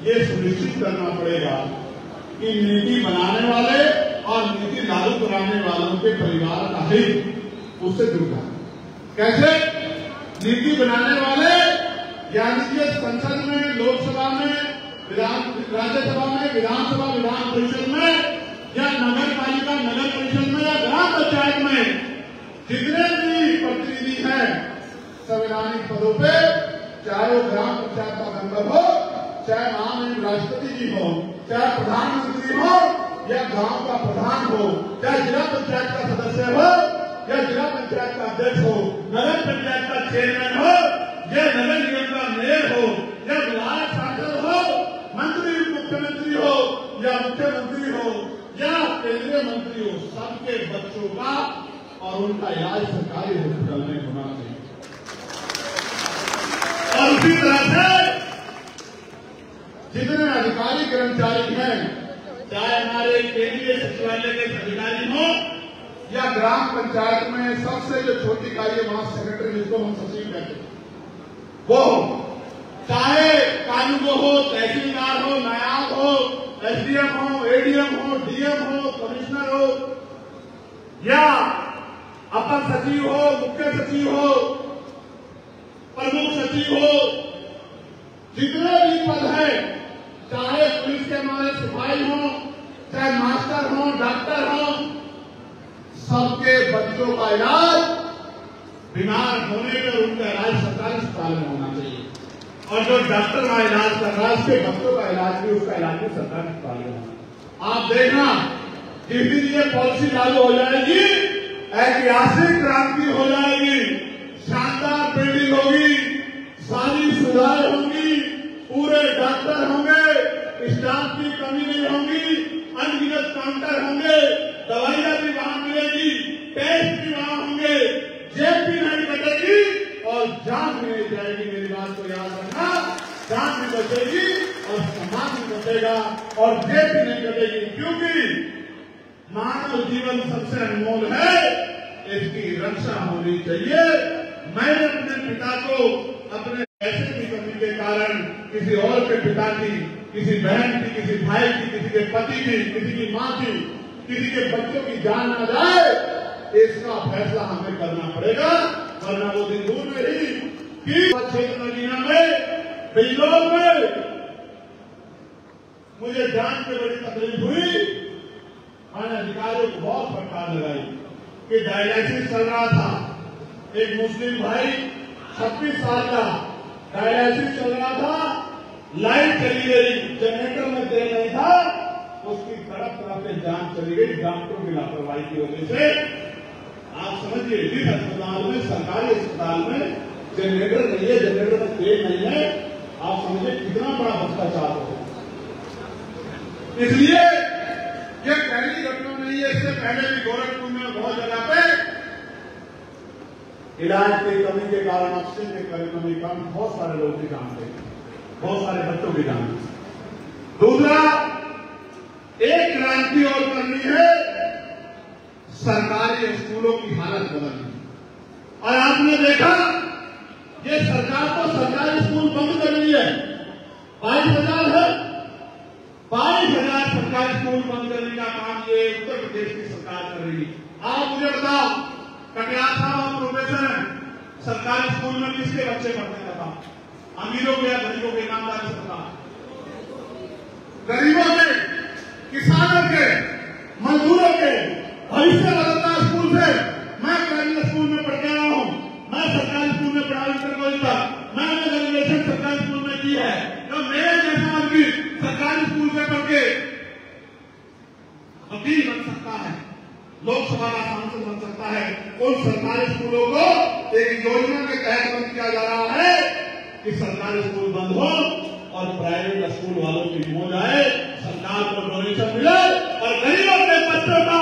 ये सुनिश्चित करना पड़ेगा कि नीति बनाने वाले और नीति लागू कराने वालों के परिवार का हित उससे जुड़ जाए। कैसे? नीति बनाने वाले यानी कि संसद में, लोकसभा में, राज्यसभा में, विधानसभा, विधान परिषद में या नगर पालिका, नगर परिषद में या ग्राम पंचायत में जितने भी प्रतिनिधि हैं संवैधानिक पदों पे, चाहे वो ग्राम पंचायत का मेंबर हो, चाहे महामहिम राष्ट्रपति जी हो, चाहे प्रधानमंत्री हो या गांव का प्रधान हो, चाहे जिला पंचायत का सदस्य हो या जिला पंचायत का अध्यक्ष हो, नगर पंचायत का चेयरमैन हो, या नगर निगम का मेयर हो, या विधायक सांसद हो, मंत्री मुख्यमंत्री हो, या मुख्यमंत्री हो, या केंद्रीय मंत्री हो, सबके बच्चों का और उनका इलाज सरकारी हॉस्पिटल में होना चाहिए। और उसी तरह से जितने अधिकारी कर्मचारी हैं, चाहे हमारे केंद्रीय सचिवालय के अधिकारी हो या ग्राम पंचायत में सबसे जो छोटी इकाई है वहां सेक्रेटरी, जिसको हम सचिव कहते हैं, वो चाहे कानून हो, तहसीलदार हो, नायाब हो, एसडीएम हो, एडीएम हो, डीएम हो, कमिश्नर हो, या अपर सचिव हो, मुख्य सचिव हो, प्रमुख सचिव हो, जितने भी पद हैं, चाहे पुलिस के हमारे सिपाही हो, चाहे मास्टर हो, डॉक्टर हो, सबके बच्चों का इलाज बीमार होने पर उनका इलाज सरकारी अस्पताल में होना चाहिए। और जो डॉक्टर का इलाज कर रहा है उसके बच्चों का इलाज भी, उसका इलाज भी सरकारी अस्पताल में होना। आप देखना जिस दिन ये पॉलिसी लागू हो जाएगी, ऐतिहासिक क्रांति हो जाएगी, शानदार बिल्डिंग होगी, सारी सुविधाएं होंगी, पूरे डॉक्टर होंगे, स्टाफ की कमी नहीं होगी, अनगिनत काउंटर होंगे, दवाइयां भी वहां मिलेगी, टेस्ट भी वहां होंगे, जेब भी नहीं कटेगी और जान भी नहीं जाएगी। मेरी बात को याद रखना, जान भी बचेगी और समाज भी बचेगा और जेब भी नहीं कटेगी, क्योंकि मानव जीवन सबसे अनमोल है, इसकी रक्षा होनी चाहिए। मैंने अपने पिता को अपने पैसे की कमी के कारण किसी और के पिता की, किसी बहन की, किसी भाई की, किसी के पति की, किसी की मां की, किसी के बच्चों की जान ना जाए, इसका फैसला हमें करना पड़ेगा, वरना वो दिन दूर में ही कि क्षेत्र नगीना में, बिजनौर में मुझे जान के बड़ी तकलीफ हुई। मैंने अधिकारियों को बहुत फटकार लगाई कि डायलिसिस चल रहा था, एक मुस्लिम भाई 26 साल का डायलिसिस चल रहा था, लाइट चली गई, जनरेटर में तेल नहीं था, उसकी तरफ तरफ से जान चली गई डॉक्टरों की लापरवाही की वजह से। आप समझिए, जिस अस्पताल में, सरकारी अस्पताल में जनरेटर नहीं है, जनरेटर में तेल नहीं है, आप समझिए कितना बड़ा भ्रष्टाचार हो। इसलिए ये पहली घटना नहीं है, इससे पहले भी गोरखपुर में बहुत जगह पे इलाज की कमी के कारण, ऑक्सीजन की कमी के कारण बहुत सारे लोग की जान गए, बहुत सारे बच्चों की जान गई। दूसरा, एक क्रांति और करनी है, सरकारी स्कूलों की हालत बदलनी। और आपने देखा ये सरकार तो सरकारी स्कूल बंद कर रही है, 22,000 है, 22,000 सरकारी स्कूल बंद करने का काम ये उत्तर प्रदेश की सरकार कर रही है। आप मुझे बताओ, कटियार साहब प्रोफेसर हैं, सरकारी स्कूल में किसके बच्चे पढ़ते हैं बताओ? अमीरों के या गरीबों के? ईमानदारी से बताओ। गरीबों के, किसानों के, मजदूरों के भविष्य बदलता है स्कूल से। मैं प्राइवेट स्कूल में पढ़ के आया हूं, मैं सरकारी स्कूल में पढ़ा था, मैंने ग्रेजुएशन सरकारी स्कूल में की है। तो मेरे जैसा आदमी सरकारी स्कूल से पढ़ के वकील बन सकता है, लोकसभा का सांसद बन सकता है। उन सरकारी स्कूलों को एक योजना के तहत बंद किया जा रहा है कि सरकारी स्कूल बंद हो और प्राइवेट स्कूल वालों की हो जाए, सरकार को डोनेशन मिले और गरीबों के बच्चों का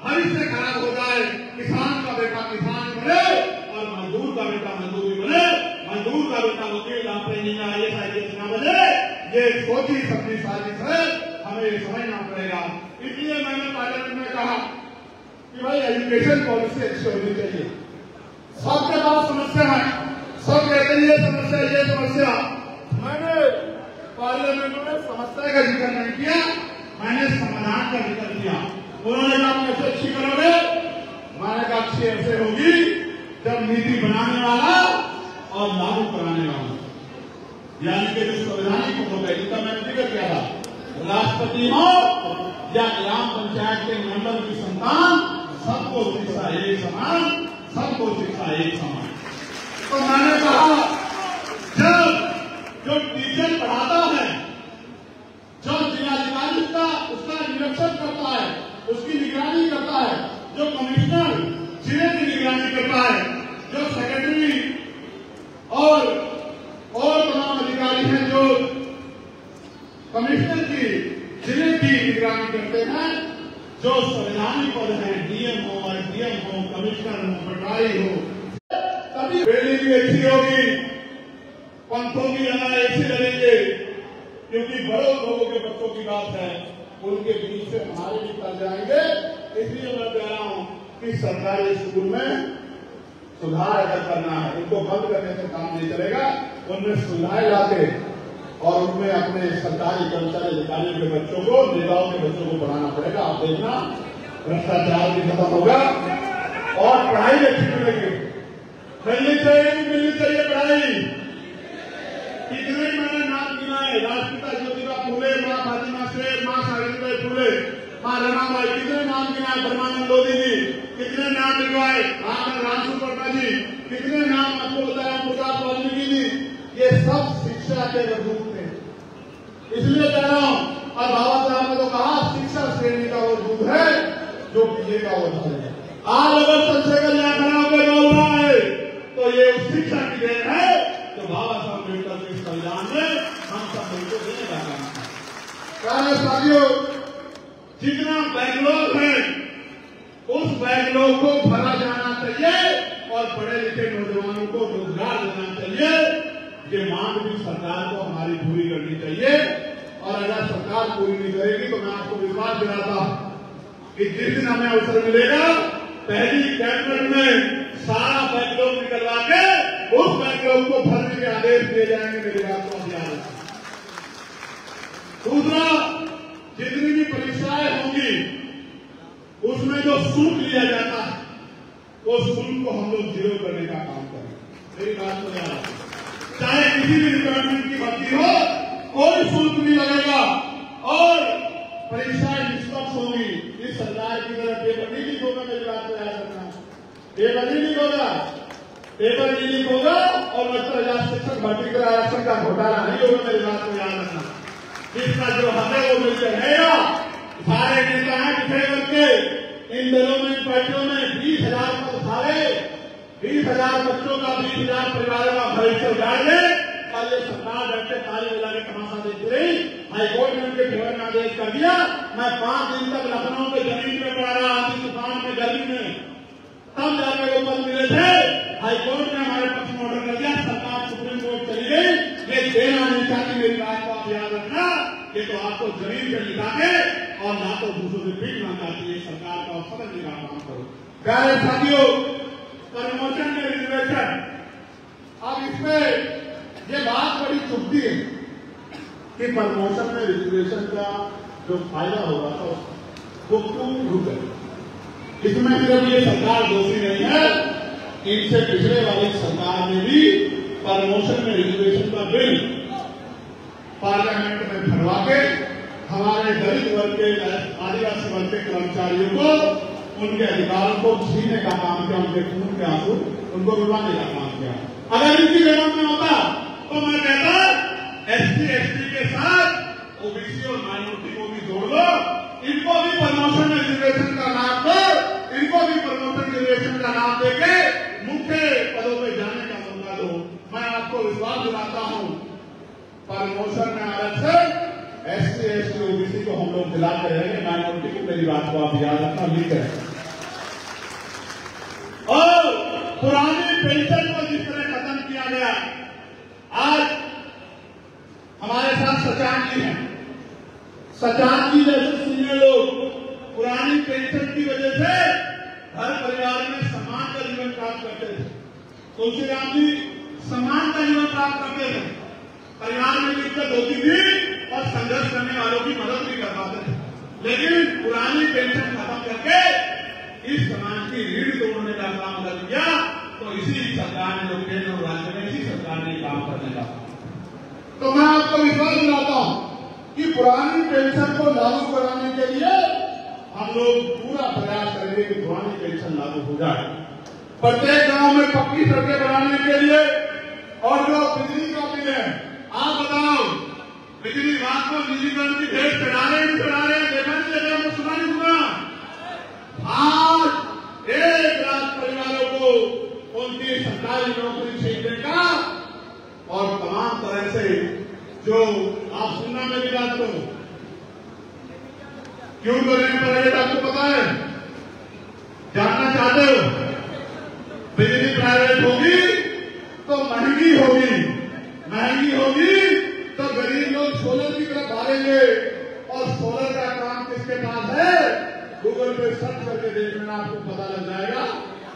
भविष्य खराब हो जाए। किसान का बेटा किसान बने और मजदूर का बेटा मजदूरी बने, मजदूर का बेटा वकील, डॉक्टर, इंजीनियर, IAS ना बने। ये सोची सपनी साजिश है, हमें समझना पड़ेगा। इसलिए मैंने पार्लियामेंट में कहा कि भाई एजुकेशन पॉलिसी अच्छी होनी चाहिए। सबके पास समस्या है, सब कहते हैं ये समस्या, ये समस्या। मैंने पार्लियामेंट में समस्या का जिक्र नहीं किया, मैंने समाधान का जिक्र किया। उन्होंने कहा कैसे अच्छी करोगे? मैंने कहा अच्छी ऐसे होगी जब नीति बनाने वाला और लागू कराने वाला, यानी कि जो संवैधानिक होगा, जिसका मैंने जिक्र किया था, राष्ट्रपति हो या ग्राम पंचायत के मंडल की संतान, सबको शिक्षा एक समान, सबको शिक्षा एक समान। तो मैंने कहा जब जो टीचर पढ़ाता है, जो जिलाधिकारी उसका निरीक्षण करता है, उसकी निगरानी करता है, जो कमिश्नर जिले की निगरानी करता है, जो सेक्रेटरी और तमाम अधिकारी हैं जो कमिश्नर की जिले की निगरानी करते हैं, जो संवैधानिक पद हैं, डीएम हो, एसडीएम हो, कमिश्नर हो, पटवारी हो, तभी बेड़ी भी अच्छी होगी, पंथों की लड़ाई ऐसी लड़ेंगे, क्योंकि बड़े लोगों के बच्चों की बात है, उनके बीच से हमारे भी कर जाएंगे। इसलिए मैं कह रहा हूं कि सरकारी स्कूल में सुधार अगर करना है, उनको बंद करने से काम नहीं चलेगा, उनमें सुधार लाके और उनमें अपने सरकारी कर्मचारी अधिकारियों के बच्चों को, नेताओं के बच्चों को पढ़ाना पड़ेगा। आप देखना भ्रष्टाचार भी खत्म होगा और पढ़ाई अच्छी मिलेगी, मिलनी चाहिए पढ़ाई। कितने मैंने नाम गिना है, राष्ट्रपिता ज्योतिबा फूले, माँ फातिमा शेर, माँ सावित्रीबाई फूले, माँ रमाबाई, कितने नाम गिना है, ब्रह्मानंद लोधी जी कितने नाम लिखवाए, रामसू पटना जी कितने नाम आपको बताया, प्रकाश वाल्मीकि जी, ये सब शिक्षा के वजूद थे। इसलिए कह रहा हूं, और बाबा साहब ने तो कहा शिक्षा श्रेणी का वजूद है जो पीछे का वजूद है। आज अगर चंद्रशेखर यहाँ खड़ा होकर बोल रहा है तो ये उस शिक्षा की देन है जो बाबा साहब अम्बेडकर के संविधान में हम सब मिलकर देने का काम है। साथियों, जितना बैकलॉग है उस बैकलॉग को भरा जाना चाहिए और पढ़े लिखे नौजवानों को रोजगार देना चाहिए। ये मांग भी सरकार को हमारी पूरी करनी चाहिए, और अगर सरकार पूरी नहीं करेगी तो मैं आपको विश्वास दिलाता हूं कि जिस दिन हमें अवसर मिलेगा, पहली कैबिनेट में सारा बैकलॉग निकलवा के उस बैकलॉग को भरने के आदेश दिए जाएंगे। मेरी बात को ध्यान रखें। दूसरा, जितनी भी परीक्षाएं होंगी उसमें जो शुल्क लिया जाता है वो शुल्क को हम लोग जीरो करने का काम करें। मेरी बात को ध्यान रखें। चाहे किसी भी डिपार्टमेंट की भर्ती हो, कोई शुल्क नहीं लगेगा और परीक्षाएं निष्पक्ष होगी। इस सरकार की तरह पेपर नहीं लीक होगा। मेरी बात को याद रखना, पेपर नहीं लीक होगा, पेपर नहीं लीक होगा और 70,000 शिक्षक भर्ती का आरक्षण का घोटाला नहीं होगा। मेरी बात को याद रखना। जिसका जो हक है वो मिलकर रहेगा। सारे नेता हैं पिछड़े वर्ग के, इन दलों में, पार्टियों में 20,000 पद खाले, 20,000 बच्चों का, 20,000 परिवारों का भविष्य उजाड़ ले, और ये सरकार डरते ताली बजा के तमाशा देखती रही। हाईकोर्ट ने उनके फेवर में आदेश कर दिया। मैं 5 दिन तक लखनऊ के जमीन में पड़ा रहा, आंधी तूफान में, गर्मी में, तब जाकर वो पद मिले थे। हाईकोर्ट ने हमारे पक्ष में ऑर्डर कर दिया, सरकार सुप्रीम कोर्ट चली गई। ये देना नहीं चाहती। मेरी बात को आप याद रखना, ये तो आपको जमीन पर लिखा के और ना तो दूसरों से पीटना चाहती है सरकार का, समझने का काम करो। प्यारे साथियों, प्रमोशन में रिजर्वेशन, अब इसमें ये बात बड़ी चुभती है कि प्रमोशन में रिजर्वेशन का जो फायदा होगा तो वो क्यों रुक गए। इसमें सिर्फ ये सरकार दोषी नहीं है, इनसे पिछले वाली सरकार ने भी प्रमोशन में रिजर्वेशन का बिल पार्लियामेंट में भरवा के हमारे दलित वर्ग के, आदिवासी वर्ग के कर्मचारियों को उनके अधिकारों को छीनने का काम किया, उनके खून के आंसू उनको रुलाने का काम किया। अगर इनकी जरूरत में होता तो मैं कहता एससी एसटी के साथ ओबीसी और माइनॉरिटी को भी जोड़ लो, इनको भी प्रमोशन में रिजर्वेशन का नाम दो, इनको भी प्रमोशन रिजर्वेशन का नाम देके मुख्य पदों पर जाने का मौका दो। मैं आपको विश्वास दिलाता हूं, प्रमोशन में आरक्षण एससी एसटी ओबीसी को हम लोग दिलाते रहेंगे, माइनॉरिटी की। मेरी बात को आप याद रखना, लिख रहे। और पुरानी पेंशन को जिस तरह खत्म किया गया, आज हमारे साथ सचान जी हैं। सचान जी जैसे सीनियर लोग पुरानी पेंशन की वजह से हर परिवार में सम्मान का जीवन प्राप्त करते थे। तुलसीराम जी सम्मान का जीवन प्राप्त करते थे, परिवार में दिक्कत होती थी और संघर्ष करने वालों की मदद भी कर पाते थे। लेकिन पुरानी पेंशन खत्म करके इस समाज की रीढ़ तोड़ने का काम कर दिया। तो इसी सरकार ने, जो केंद्र और राज्य में, इसी सरकार ने काम करने का। तो मैं आपको विश्वास दिलाता हूं कि पुरानी पेंशन को लागू कराने के लिए हम लोग पूरा प्रयास करेंगे कि पुरानी पेंशन लागू हो जाए। प्रत्येक गांव में पक्की सड़कें बनाने के लिए, और जो बिजली का बिल है, आप बताओ बिजली विभाग को निजीकरण की भेंट चढ़ा रहे हैं, देखा नहीं देखा, तो सुना नहीं सुना। आज 1 लाख परिवारों को उनकी सरकारी नौकरी छीनने का जो आप सुनना मेरी बात को क्यों कर रहे हैं प्राइवेट, आपको पता है? जानना चाहते हो? बिजली प्राइवेट होगी तो महंगी होगी, महंगी होगी तो गरीब लोग सोलर की तरफ भागेंगे। और सोलर का काम किसके पास है? गूगल पे सर्च करके देख लेना, आपको पता लग जाएगा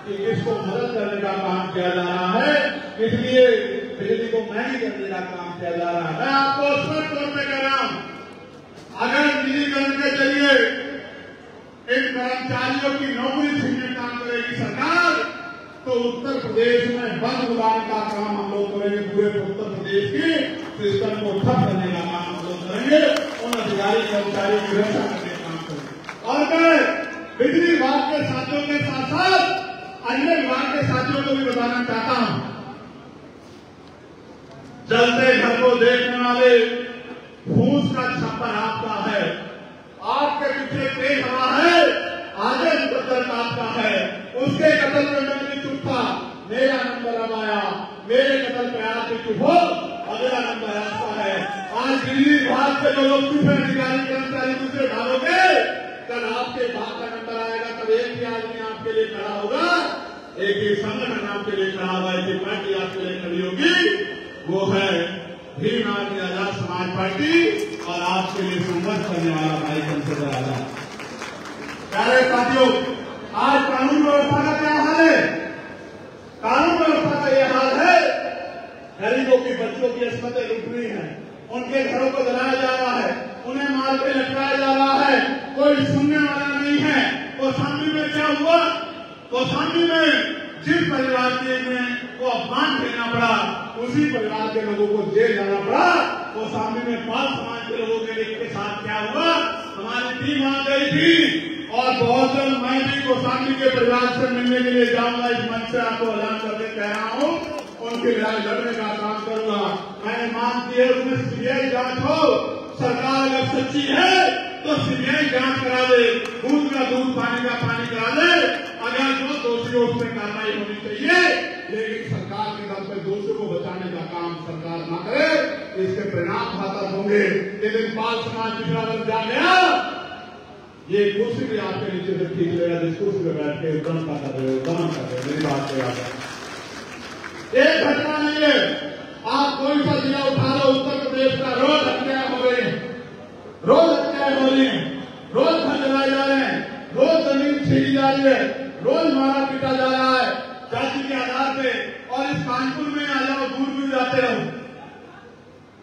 कि किसको मदद करने का काम किया जा रहा है, इसलिए बिजली को महंगी करने का काम किया जा रहा है। मैं आपको स्पष्ट तौर पर कह रहा हूं, अगर निजीकरण के जरिए इन कर्मचारियों की नौकरी छीनने काम करेगी सरकार, तो उत्तर प्रदेश में बंद उड़ाने का काम हम लोग करेंगे। पूरे उत्तर प्रदेश की सिस्टम को ठप करने का काम हम लोग करेंगे, उन अधिकारी कर्मचारियों की रक्षा करने का काम करेंगे। और मैं बिजली विभाग के साथियों के साथ साथ अन्य विभाग के साथियों को भी बताना चाहता हूं, जलते घर को देखने वाले फूस का छप्पर आपका है, आपके पीछे तेज हवा है, आगे मुकद्दर आपका है। उसके कत्ल में मैं भी चुप था, मेरा नंबर अब आया, मेरे कत्ल पे आप भी चुप हो, अगला नंबर आपका है। आज दिल्ली विभाग के जो लोग चुप है, अधिकारी कर्मचारी दूसरे ढालोगे, कल आपके विभाग का नंबर आएगा, तब एक ही आदमी आपके लिए खड़ा होगा, एक ही संगठन आपके लिए खड़ा होगा, एक ही पार्टी आपके लिए खड़ी होगी, वो है भीम आदमी आजाद समाज पार्टी और आपके लिए संघर्ष करने वाला भाई चंद्रशेखर आजाद। प्यारे साथियों, आज कानून व्यवस्था का क्या हाल है? कानून व्यवस्था का यह हाल है, गरीबों की बच्चों की अस्मतें लूट रही हैं, उनके घरों को जलाया जा रहा है, उन्हें मार पे लटकाया जा रहा है, कोई सुनने वाला नहीं है। कौशाम्बी में क्या हुआ? कौशाम्बी में जिस परिवार को अपमान झेलना पड़ा, उसी परिवार के लोगों को जेल जाना पड़ा। कौशाम्बी में 5 समाज के लोगों के साथ क्या हुआ? हमारी टीम आ गई थी और बहुत जल्द मैं भी कौशाम्बी के परिवार से मिलने के लिए जाऊंगा। इस मंच से आपको ऐलान करके कह रहा हूं, उनके लड़ाई लड़ने का काम करूंगा। मैंने मांग की है उसमें सीबीआई जांच हो, सरकार अगर सच्ची है तो सीबीआई जांच करा दे, दूध का दूध पानी का पानी करा दे, अगर जो दोषी हो उसमें कार्रवाई होनी चाहिए, लेकिन सरकार के दम पर दोषियों को बचाने का काम सरकार न करे, इसके परिणाम घातक होंगे। लेकिन बाल समाज पिछड़ा वर्ग जा गया, ये कुर्सी भी आपके नीचे से खींच लेगा, जिस कुर्सी में बैठ के दम का कर रहे हो, दम कर रहे हो। मेरी बात को याद है, एक घटना नहीं है, आप कोई सा जिला उठा लो, उत्तर प्रदेश का रोज हत्याएं हो रही है, रोज हत्याएं हो रही है, रोज घर जलाए जा रहे हैं, रोज जमीन छीनी जा रही है, रोज मारा पीटा जा रहा है जाति के आधार पे। और इस कानपुर में आ जाओ, दूर दूर जाते रहो,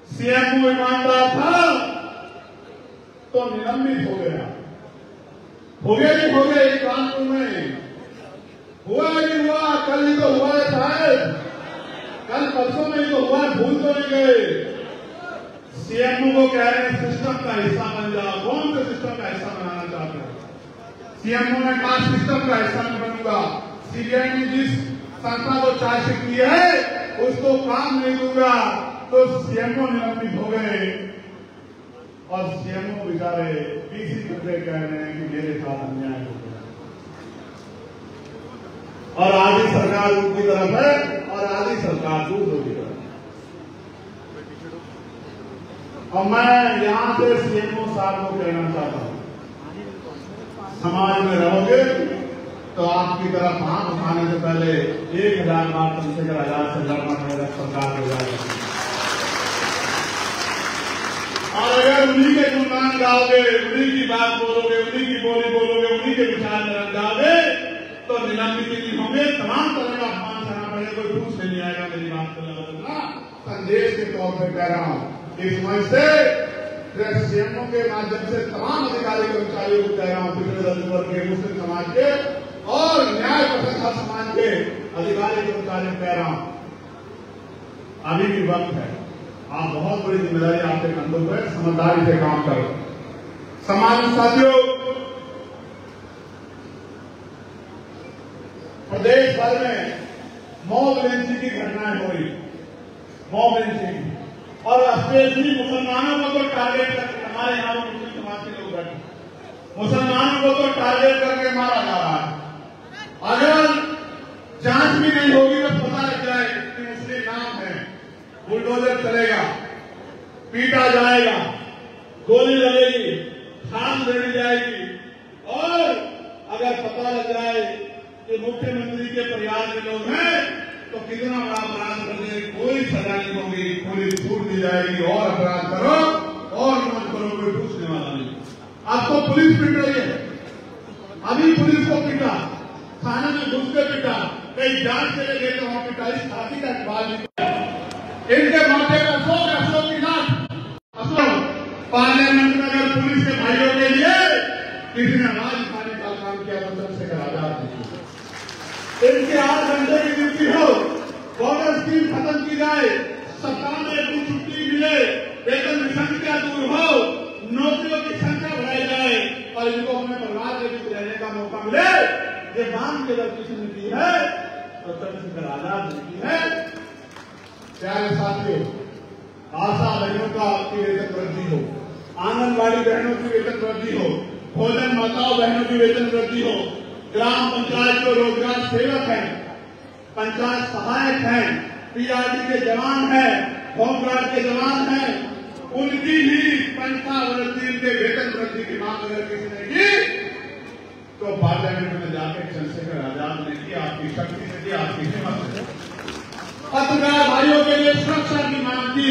सीएम ईमानदार था तो निलंबित हो गया, हो गया नहीं हो गया, एक कानपुर में हुआ नहीं हुआ, कल ही तो हुआ है साहब, कल परसों में ही तो हुआ, भूल तो नहीं गए। सीएमओ को कह रहे हैं सिस्टम का हिस्सा बन जाओ। कौन से सिस्टम का हिस्सा बनाना चाहते हैं? सीएमओ ने कहा सिस्टम का हिस्सा नहीं बनूंगा, सीबीआई ने जिस संस्था को चार्जशीट की है उसको काम नहीं दूंगा, तो सीएमओ निलंबित हो गए। और सीएमओ बेचारे पीसी करके कह रहे हैं कि मेरे साथ अन्याय हो गया, और आधी सरकार उनकी तरफ है और आधी सरकार दूसरों की तरफ। और मैं यहां से सीएमओ साहब को कहना चाहता हूं, समाज में रहोगे तो आपकी तरफ हाथ उठाने से पहले 1000 बार चंद्रशेखर आजाद से लड़ना पड़ेगा, सरकार हो जाएगी। और अगर उन्हीं के गुणगान गाओगे, उन्हीं की बात बोलोगे, उन्हीं की बोली बोलोगे, उन्हीं के विचार में रख जाओगे, तो निलंबित नहीं होंगे, तमाम तरह का अपमान सहना पड़ेगा, कोई पूछ नहीं आएगा। मेरी बात को लगना संदेश के तौर पर कह रहा हूं, इस मंच से सीएमओ के माध्यम से तमाम अधिकारी कर्मचारियों को कह रहा हूं, पिछड़े दलित वर्ग के, मुस्लिम समाज के और न्याय पसंद समाज के अधिकारी कर्मचारियों को कह रहा हूं, अभी भी वक्त है, आप बहुत बड़ी जिम्मेदारी आपके कंधों पर, समझदारी से काम करो। समाज साथियों, प्रदेश भर में मॉब लिंचिंग की घटनाएं हो रही, मॉब लिंचिंग, और स्पेशली मुसलमानों को तो टारगेट करके, हमारे यहाँ मुस्लिम समाज के लोग बैठे, मुसलमानों को तो टारगेट करके मारा जा रहा है। अगर जांच भी नहीं होगी तो पता लग जाए कि मुस्लिम नाम है, बुलडोजर चलेगा। पीटा जाएगा, गोली लगेगी, खान लड़ी जाएगी, और अगर पता लग जाए कि मुख्यमंत्री के परिवार के लोग हैं तो कितना बड़ा अपराध करने कोई सजा नहीं होगी, पुलिस छूट दी जाएगी, और अपराध करो और मत करो, कोई पूछने वाला नहीं। आपको पुलिस पीट रही है, अभी पुलिस को पीटा, थाने में घुस के पीटा, कई जांच के लिए गए तो वहां पिटा, इस छाती का इकबाल नहीं। इनके माथे पर अशोक की नाथ, अशोक पार्लियामेंट में अगर पुलिस के भाइयों के लिए किसी ने आवाज उठाने का काम किया तो चंद्रशेखर आजाद ने। इनके 8 घंटे की ड्यूटी हो, बॉर्डर स्कीम खत्म की जाए, सप्ताह में 2 छुट्टी मिले, वेतन संख्या दूर हो, नौकरियों की संख्या बढ़ाई जाए और इनको अपने परिवार के बीच रहने का मौका मिले, ये मांग के अगर किसी ने की है तो चंद्रशेखर आजाद ने की है। प्यारे साथियों, आशा बहनों का की वेतन वृद्धि हो, आंगनबाड़ी बहनों की वेतन वृद्धि हो, भोजन माताओं बहनों की वेतन वृद्धि हो, ग्राम पंचायत जो रोजगार सेवक हैं, पंचायत सहायक हैं, पीआरडी के जवान हैं, होमगार्ड के जवान हैं, उनकी भी तनख्वाह वृद्धि के वेतन वृद्धि की मांग अगर किसी ने की तो पार्लियामेंट में जाकर चंद्रशेखर आजाद ने की, आपकी शक्ति से की, आपकी हिम्मत से। पत्रकार भाइयों के लिए सुरक्षा की मांग की,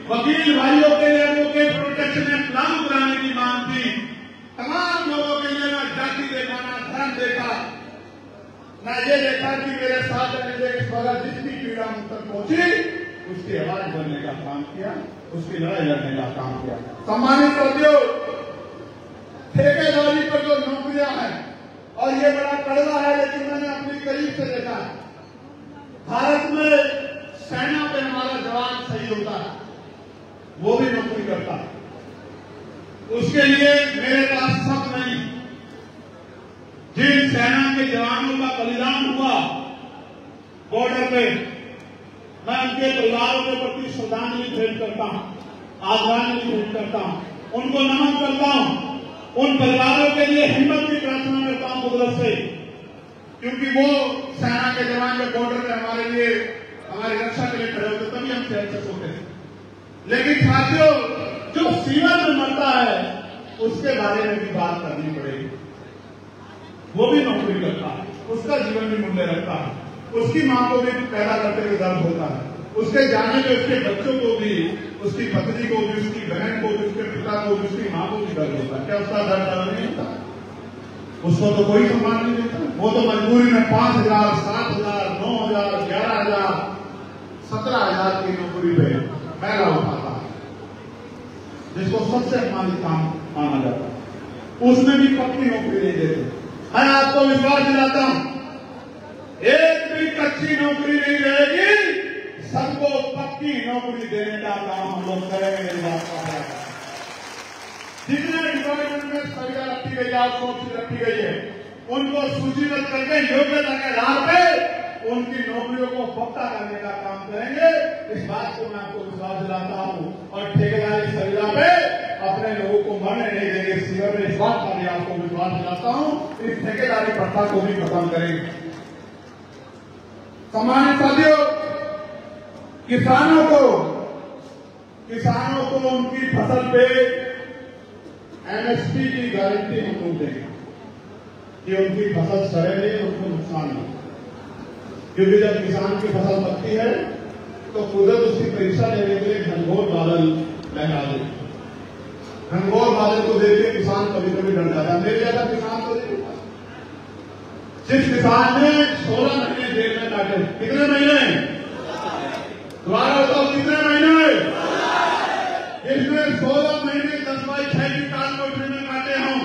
वकील भाइयों के लिए एडवोकेट प्रोटेक्शन एक्ट लागू कराने की मांग की, तमाम लोगों के लिए ना जाति देखा, ना धर्म देखा, ना ये देखा कि मेरे साथ रहने इस द्वारा जितनी पीड़ा उन तक पहुंची उसकी आवाज बनने का काम किया, उसकी लड़ाई लड़ने का काम किया। सम्मानित साथियों, ठेकेदारी पर जो नौकरियां हैं, और ये बड़ा कड़वा है लेकिन मैंने अपनी करीब से देखा है, भारत में सेना पे हमारा जवान शहीद होता है, वो भी नौकरी करता है, उसके लिए मेरे पास शक नहीं। जिन सेना के जवानों का बलिदान हुआ बॉर्डर पे, मैं उनके परिवारों के प्रति श्रद्धांजलि भेंट करता हूं, आदरांजलि भेंट करता हूं, उनको नमन करता हूं, उन परिवारों के लिए हिम्मत की प्रार्थना करता हूं कुदरत से, क्योंकि वो सेना के जवान जब बॉर्डर पे हमारे लिए, हमारी रक्षा के लिए खड़े होते तभी हम सुरक्षित होते थे। लेकिन साथियों, जो सीमा में मरता है उसके बारे में भी बात करनी पड़ेगी। वो भी नौकरी करता है, उसका जीवन भी मूल्य रखता है, उसकी मां को भी पैदा करते हुए दर्द होता है, उसके जाने में उसके बच्चों को भी, उसकी पत्नी को भी, उसकी बहन को भी, उसके पिता को भी, उसकी मां को भी दर्द होता है। क्या उसका दर्द अलग नहीं होता? उसको तो कोई सम्मान नहीं देता। वो तो मजबूरी में 5,000, 7,000, 9,000, 11,000, 17,000 की नौकरी पे पहला उठाता है, जिसको सबसे अपमानित काम माना जाता है, उसमें भी पक्की नौकरी नहीं देते। मैं आपको विश्वास दिलाता हूं, एक भी कच्ची नौकरी नहीं रहेगी, सबको पक्की नौकरी देने का काम हम लोग करेंगे। मेरी बात का जितने एम्प्लॉयमेंट में सुविधा रखी गई है, आउटसोर्सिंग रखी गई है, उनको सूचीबद्ध करके योग्यता के आधार पे उनकी नौकरियों को पक्का करने का काम करेंगे। इस बात को मैं आपको विश्वास दिलाता हूं, और ठेकेदारी सुविधा पे अपने लोगों को मरने नहीं देंगे। सीवर में इस बात का भी आपको विश्वास दिलाता हूं, इस ठेकेदारी प्रथा को भी खत्म करेंगे। सम्मानित साथियों, किसानों को उनकी फसल पे एमएसपी की गारंटी हम लोग देंगे कि उनकी फसल सड़े नहीं, उनको नुकसान नहीं। क्योंकि जब किसान की फसल पकती है तो कुदरत उसकी परीक्षा लेने के लिए घनघोर बादल लहरा दे। घनघोर बादल को देख के किसान कभी कभी डर जाता है। मेरे जैसा किसान तो नहीं, जिस किसान ने 16 महीने जेल में काटे, कितने महीने दोबारा बताओ, कितने महीने? जिसने 16 महीने 10/6 की काल कोठरी में काटे हों,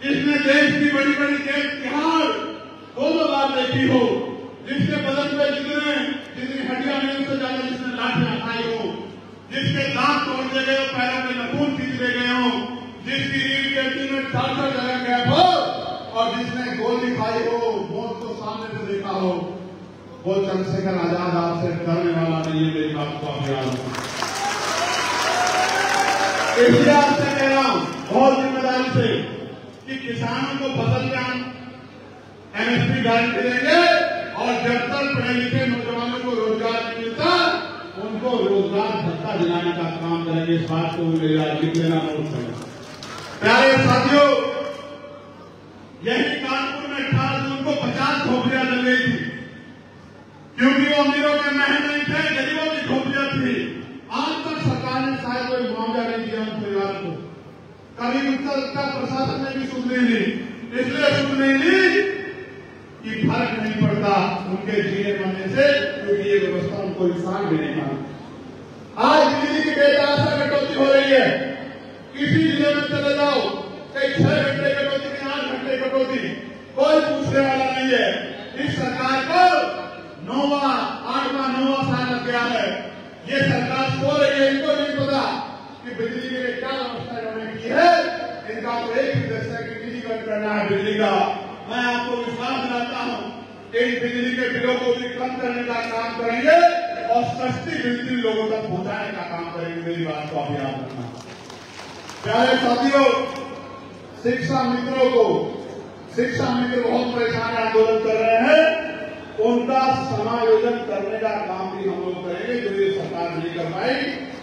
जिसने देश की बड़ी बड़ी जेल तिहाड़ 2 बार देखी हो, जिसके बदन में जितनी हड्डियां नहीं उससे ज्यादा जिसने लाठियां खाई हो, जिसके दांत तोड़ दिए गए हो, पैरों में नखून खींच ले गए हो, जिसकी रीढ़ की हड्डी में 4 जगह गैप हो, और जिसने गोली खाई हो, मौत को सामने से देखा हो, वो चंद्रशेखर आजाद आपसे डरने वाला नहीं है। मेरी बात को आप याद रखें। इसलिए आपसे कह रहा हूं बहुत जिम्मेदारी से कि किसानों को फसल पे एमएसपी गारंटी देंगे, और जब तक पढ़े लिखे नौजवानों को रोजगार नहीं मिलता उनको रोजगार भत्ता फासला दिलाने का काम करेंगे। इस बात को मेरा लिख लेना नोट करें। प्यारे साथियों, यही कानपुर में 18 जून को 50 झोपड़ियां जल गई थी, क्योंकि वो अमीरों के महल नहीं थे, गरीबों की झोपड़ियां थी। आज तक सरकार ने शायद कोई मुआवजा नहीं दिया उन परिवार को। कभी उत्तर प्रशासन ने भी सुन नहीं ली, इसलिए सुन नहीं ली कि फर्क नहीं पड़ता उनके जीने मरने से, क्योंकि ये व्यवस्था उनको इंसान भी नहीं मानती। आज बिजली की बेतहाशा कटौती हो रही है। किसी जिले में चले जाओ, कहीं 6 घंटे कटौती, कहीं 8 घंटे कटौती, कोई पूछने वाला नहीं है। इस सरकार को 8वां 9वां साल लग गया है। ये सरकार सो रही है, इनको नहीं पता कि बिजली के लिए क्या व्यवस्था इन्होंने की है। इनका तो एक ही उद्देश्य है कि निजीकरण करना है बिजली का। मैं आपको विश्वास दिलाता हूं, इन बिजली के बिलों को भी कम करने का काम करेंगे और सस्ती बिजली लोगों तक पहुंचाने का काम करेंगे। मेरी बात को आप याद रखना। प्यारे साथियों, शिक्षा मित्र बहुत परेशान आंदोलन कर रहे हैं। उनका समायोजन करने का काम भी हम लोग करेंगे, जो ये सरकार नहीं कर पाई।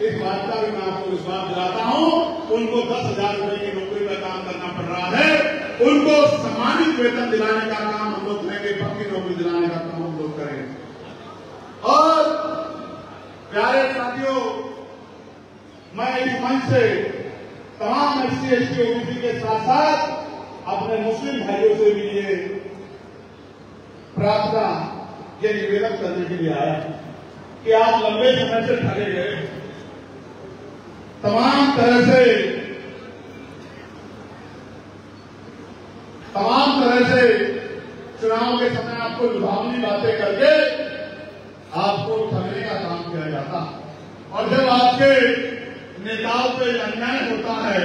इस बात का भी मैं आपको विश्वास दिलाता हूं। उनको 10,000 रुपए की नौकरी का काम करना पड़ रहा है, उनको सम्मानित वेतन दिलाने का काम हम लोग करेंगे, पक्की नौकरी दिलाने का काम हम लोग करेंगे। और प्यारे साथियों, मैं इस मंच से तमाम SC ST OBC के साथ साथ अपने मुस्लिम भाइयों से भी ये प्रार्थना, ये निवेदन करने के लिए आया कि आप लंबे समय से ठगे गए, तमाम तरह से चुनाव के समय आपको लुभावनी बातें करके आपको ठगने का काम किया जाता। और जब आपके नेताओं पे अन्याय होता है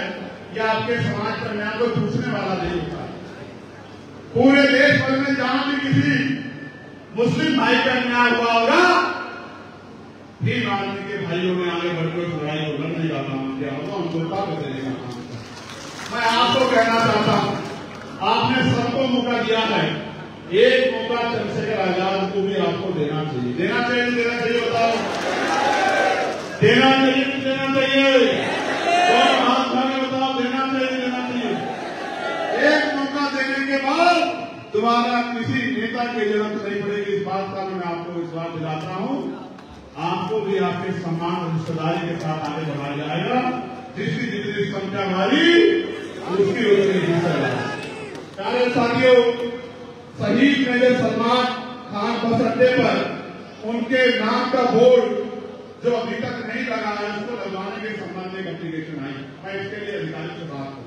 या आपके समाज पर अन्याय को पूछने वाला नहीं होता। पूरे देश भर में जहां भी किसी मुस्लिम भाई का अन्याय हुआ होगा, फिर आदमी के भाइयों ने आगे बढ़कर लड़ाई को लड़ने का काम किया होगा, उनको ताकत देने का काम किया। मैं आपको कहना चाहता हूं, आपने सबको मौका दिया है, एक मौका चंद्रशेखर आजाद को भी आपको देना चाहिए। देना चाहिए बताओ, देना चाहिए कौन हाथ उठाने बताओ, देना चाहिए। एक मौका देने के बाद दोबारा किसी नेता की जरूरत नहीं पड़ेगी। इस बात का मैं आपको विश्वास दिलाता हूं। आपको भी आपके सम्मान और रिश्तेदारी के साथ आगे बढ़ाया जाएगा। जिसकी जितनी संख्या हमारी उसकी उतनी हिस्सा। प्यारे साथियों, शहीद मेजर सलमान खान बस अड्डे पर उनके नाम का बोर्ड जो अभी तक नहीं लगा है, उसको लगवाने के संबंध में एप्लीकेशन आई। मैं इसके लिए अधिकारी से बात करूं,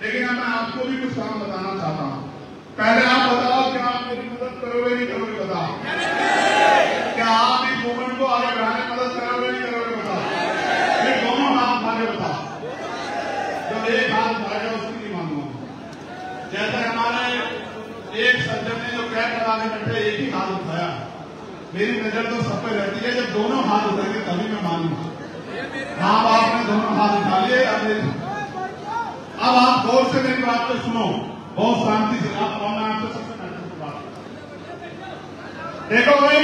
लेकिन अब मैं आपको भी कुछ काम बताना चाहता हूं। पहले आप बताओ, क्या आप मेरी मदद करोगे नहीं करोगे? बताओ, क्या आप इस मूवमेंट को आगे बढ़ाने में मदद करोगे नहीं करोगे? बताओ। ये दोनों हाथ उठाके बताओ। जब एक हाथ उठाएगा उसकी नहीं मानूंगा। जैसे हमारे एक सज्जन ने जो कैब लगाने बैठे एक ही हाथ उठाया, मेरी नजर तो सब पे रहती है, जब दोनों हाथ उठाएंगे तभी मैं मानूंगा। माँ बाप ने दोनों हाथ उठा लिए। अब आप गौर से मेरी बात को सुनो, बहुत शांति से। आप मैं आपसे सबसे महत्वपूर्ण बात देखो भाई,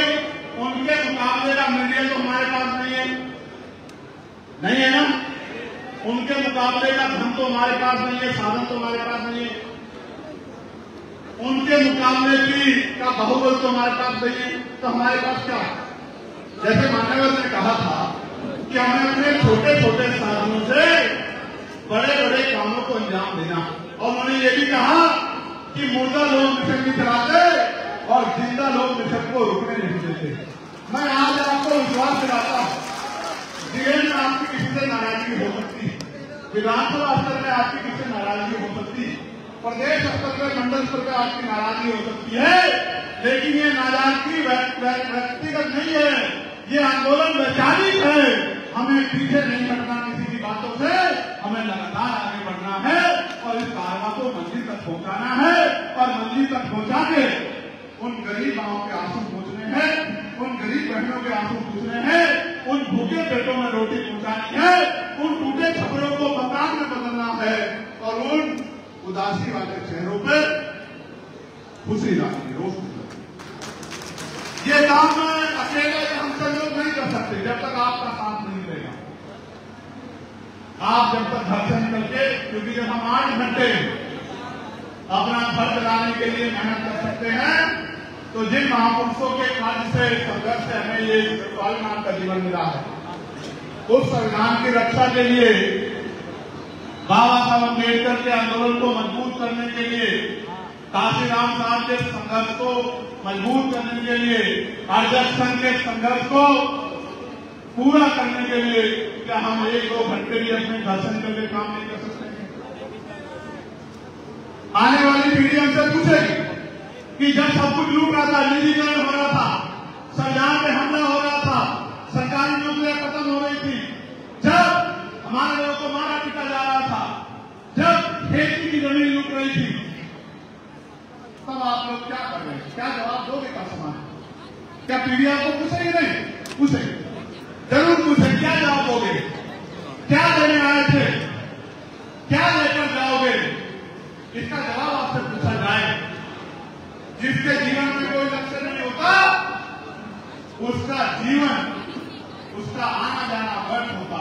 उनके मुकाबले का मीडिया तो हमारे पास नहीं है ना। उनके मुकाबले का धन तो हमारे पास नहीं है, साधन तो हमारे पास नहीं है। उनके मुकाबले की का बहुबल तो हमारे पास नहीं है, तो हमारे पास क्या? जैसे मान्यवर ने कहा था कि हमें अपने छोटे छोटे साधनों से बड़े बड़े कामों को अंजाम देना। और उन्होंने ये भी कहा कि मुर्दा लोग मिशन नहीं चलाते और जिंदा लोग मिशन को रुकने नहीं देते। मैं आज आपको विश्वास दिलाता हूं, जेल में आपकी किसी से नाराजगी हो सकती है, विधानसभा स्तर में आपकी किसी से नाराजगी हो सकती है, प्रदेश स्तर पर मंडल स्तर पर आपकी नाराजगी हो सकती है, लेकिन ये नाराजगी व्यक्तिगत नहीं है, ये आंदोलन वैचारिक है। हमें पीछे नहीं हटना किसी की बातों से, हमें लगातार आगे बढ़ना है और इस कारवा को मंजिल तक पहुंचाना है। और मंजिल तक पहुंचा के उन गरीब माओं के आंसू पूछने हैं, उन गरीब बहनों के आंसू पूछने हैं, उन भूखे पेटों में रोटी पहुंचानी है, उन टूटे छपरों को मकान में बदलना है और उन उदासी वाले चेहरों पर खुशी लानी है, रोशनी। ये काम अकेले हम सब लोग नहीं कर सकते जब तक आपका साथ नहीं देगा। आप जब तक घर से निकल के, क्योंकि जब हम 8 घंटे अपना घर चलाने के लिए मेहनत कर सकते हैं, तो जिन महापुरुषों के कार्य से, संघर्ष से हमें ये स्वाभिमान का जीवन मिला है, उस संविधान की रक्षा के लिए, बाबा साहब अम्बेडकर के आंदोलन को मजबूत करने के लिए, काशीराम साहब के संघर्ष को मजबूत करने के लिए, आर्यक संघ के संघर्ष को पूरा करने के लिए क्या हम 1-2 घंटे भी अपने घर से निकल के काम नहीं कर सकते? आने वाली पीढ़ी हमसे पूछेगी कि जब सब कुछ लूट रहा था, निजीकरण हो रहा था, संविधान पे हमला हो रहा था, सरकारी नौकरियां खत्म हो रही थी, जब हमारे लोगों को मारा पीटा जा रहा था, जब खेती की जमीन लूट रही थी, तब आप लोग क्या कर रहे हैं? क्या जवाब दोगे का सवाल? क्या पीढ़ी आपको पूछेगी? नहीं पूछेगी, जरूर पूछे। क्या जवाब दोगे? क्या देने आए थे? क्या लेकर जाओगे? इसका जवाब आपसे पूछा जाए। जिसके जीवन में कोई लक्ष्य नहीं होता, उसका जीवन, उसका आना जाना व्यर्थ होता।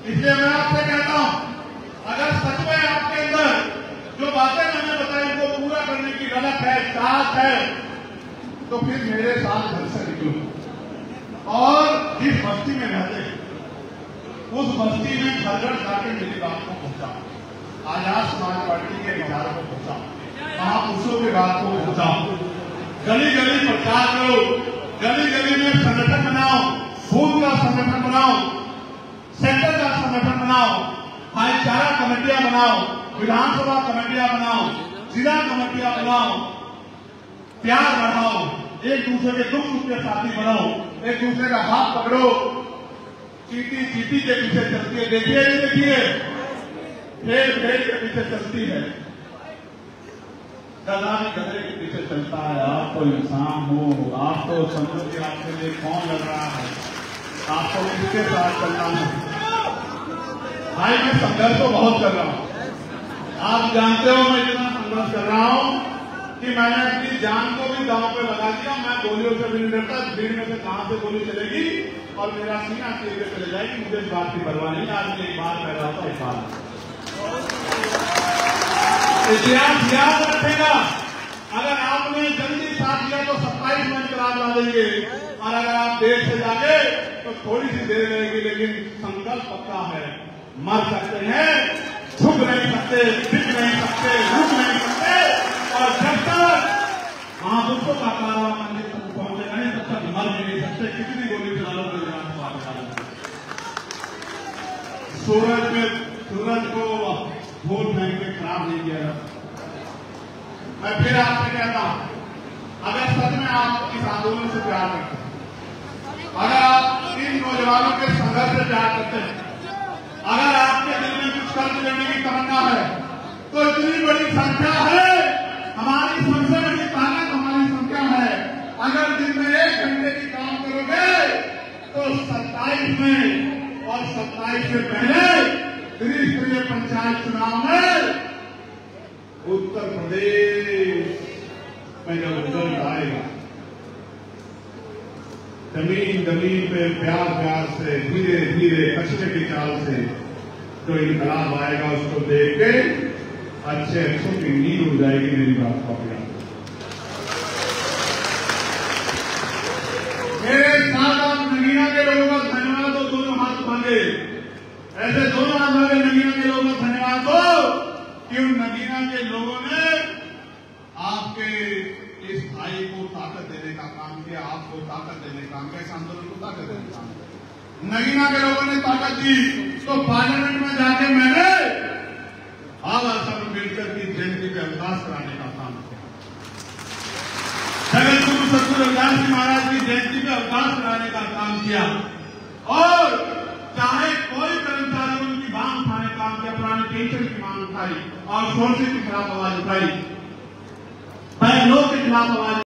इसलिए मैं आपसे कहता हूं, अगर सच में आपके अंदर जो बातें मैंने बताई उनको पूरा करने की ललक है, चाहत है, तो फिर मेरे साथ घर से निकलो और जिस बस्ती में रहते उस बस्ती में घर घर जाके मेरी बात को पहुंचाओ, आजाद समाज पार्टी के विचारों को पहुंचाओ, महापुरुषों की बात को पहुंचाओ, गली गली प्रचार करो, गली गली में संगठन बनाओ, बूथ का संगठन बनाओ, सेंटर का संगठन बनाओ, भाईचारा कमेटियां बनाओ, विधानसभा कमेटियां बनाओ, जिला कमेटियां बनाओ, प्यार बढ़ाओ, एक दूसरे के दुख सुख के साथी बनाओ, एक दूसरे का हाथ पकड़ो। चीटी चीटी के पीछे चलती है, देखिए देखिए, भेड़ के पीछे चलती है, गधा भी गधे के पीछे चलता है। आप तो इंसान हो, आप तो समझो कि आपके लिए कौन लड़ रहा है, आपको किसके साथ चलना है। भाई मैं संघर्ष तो बहुत कर रहा हूं, आप जानते हो मैं इतना संघर्ष कर रहा हूं कि मैंने अपनी जान को भी दांव पे लगा दिया। मैं गोलियों से भी नहीं डरता, भीड़ में से कहां से गोली चलेगी और मेरा सीना चीर के चले जाएगी, मुझे इस बात की परवाह नहीं। आज एक बार कह रहा था, एक बार इतिहास याद रखेगा। अगर आपने जल्दी साथ दिया तो 27 में इनकलाब ला देंगे, और अगर आप देर से जागे तो थोड़ी सी देर रहेगी, लेकिन संकल्प पक्का है। मर सकते हैं, झुक नहीं सकते, दिख नहीं सकते, रुक नहीं सकते, और जब तक महापुरुषों का कारवा मंदिर तक पहुंचे नहीं तब तक मर भी नहीं सकते। कितनी गोली चला लो, सूरज को धूल फेंक के खराब नहीं किया जाता। मैं फिर आपसे कहता हूं, अगर सच में आप इस आंदोलन से प्यार करते हैं, अगर आप इन नौजवानों के संघर्ष से प्यार करते हैं, अगर आपके दिल में कुछ कर्ज लेने की तमन्ना है, तो इतनी बड़ी संख्या है, हमारी सबसे बड़ी ताकत हमारी संख्या है। अगर दिन में 1 घंटे की काम करोगे तो 27 में और 27 से पहले त्रिस्तरीय पंचायत चुनाव में उत्तर प्रदेश में जब रिजल्ट आएगा, जमीन जमीन पे प्यार प्यार से, धीरे धीरे कचरे की चाल से जो इनकलाब आएगा, उसको देख के अच्छे अच्छों की नींद उड़ जाएगी। मेरी बात को मेरे साथ आप नगीना के लोगों का धन्यवाद दो, दोनों हाथ मांगे, ऐसे दोनों हाथ मांगे नगीना के लोगों का धन्यवाद दो कि उन नगीना के लोगों ने आपके इस भाई को ताकत देने का काम किया, आपको ताकत देने का काम किया, इस आंदोलन को ताकत देने का काम किया। नगीना के लोगों ने ताकत दी तो पार्लियामेंट में जाके मैंने बाबा साहब अम्बेडकर की जयंती पे अवकाश कराने का काम किया, जगत गुरु सतगुरु रविदास जी महाराज की जयंती पे अवकाश कराने का काम किया, और चाहे कोई कर्मचारी उनकी मांग उठाने का काम किया, पुरानी पेंशन की मांग उठाई और सोर्सिंग के खिलाफ आवाज उठाई, लोग के खिलाफ आवाज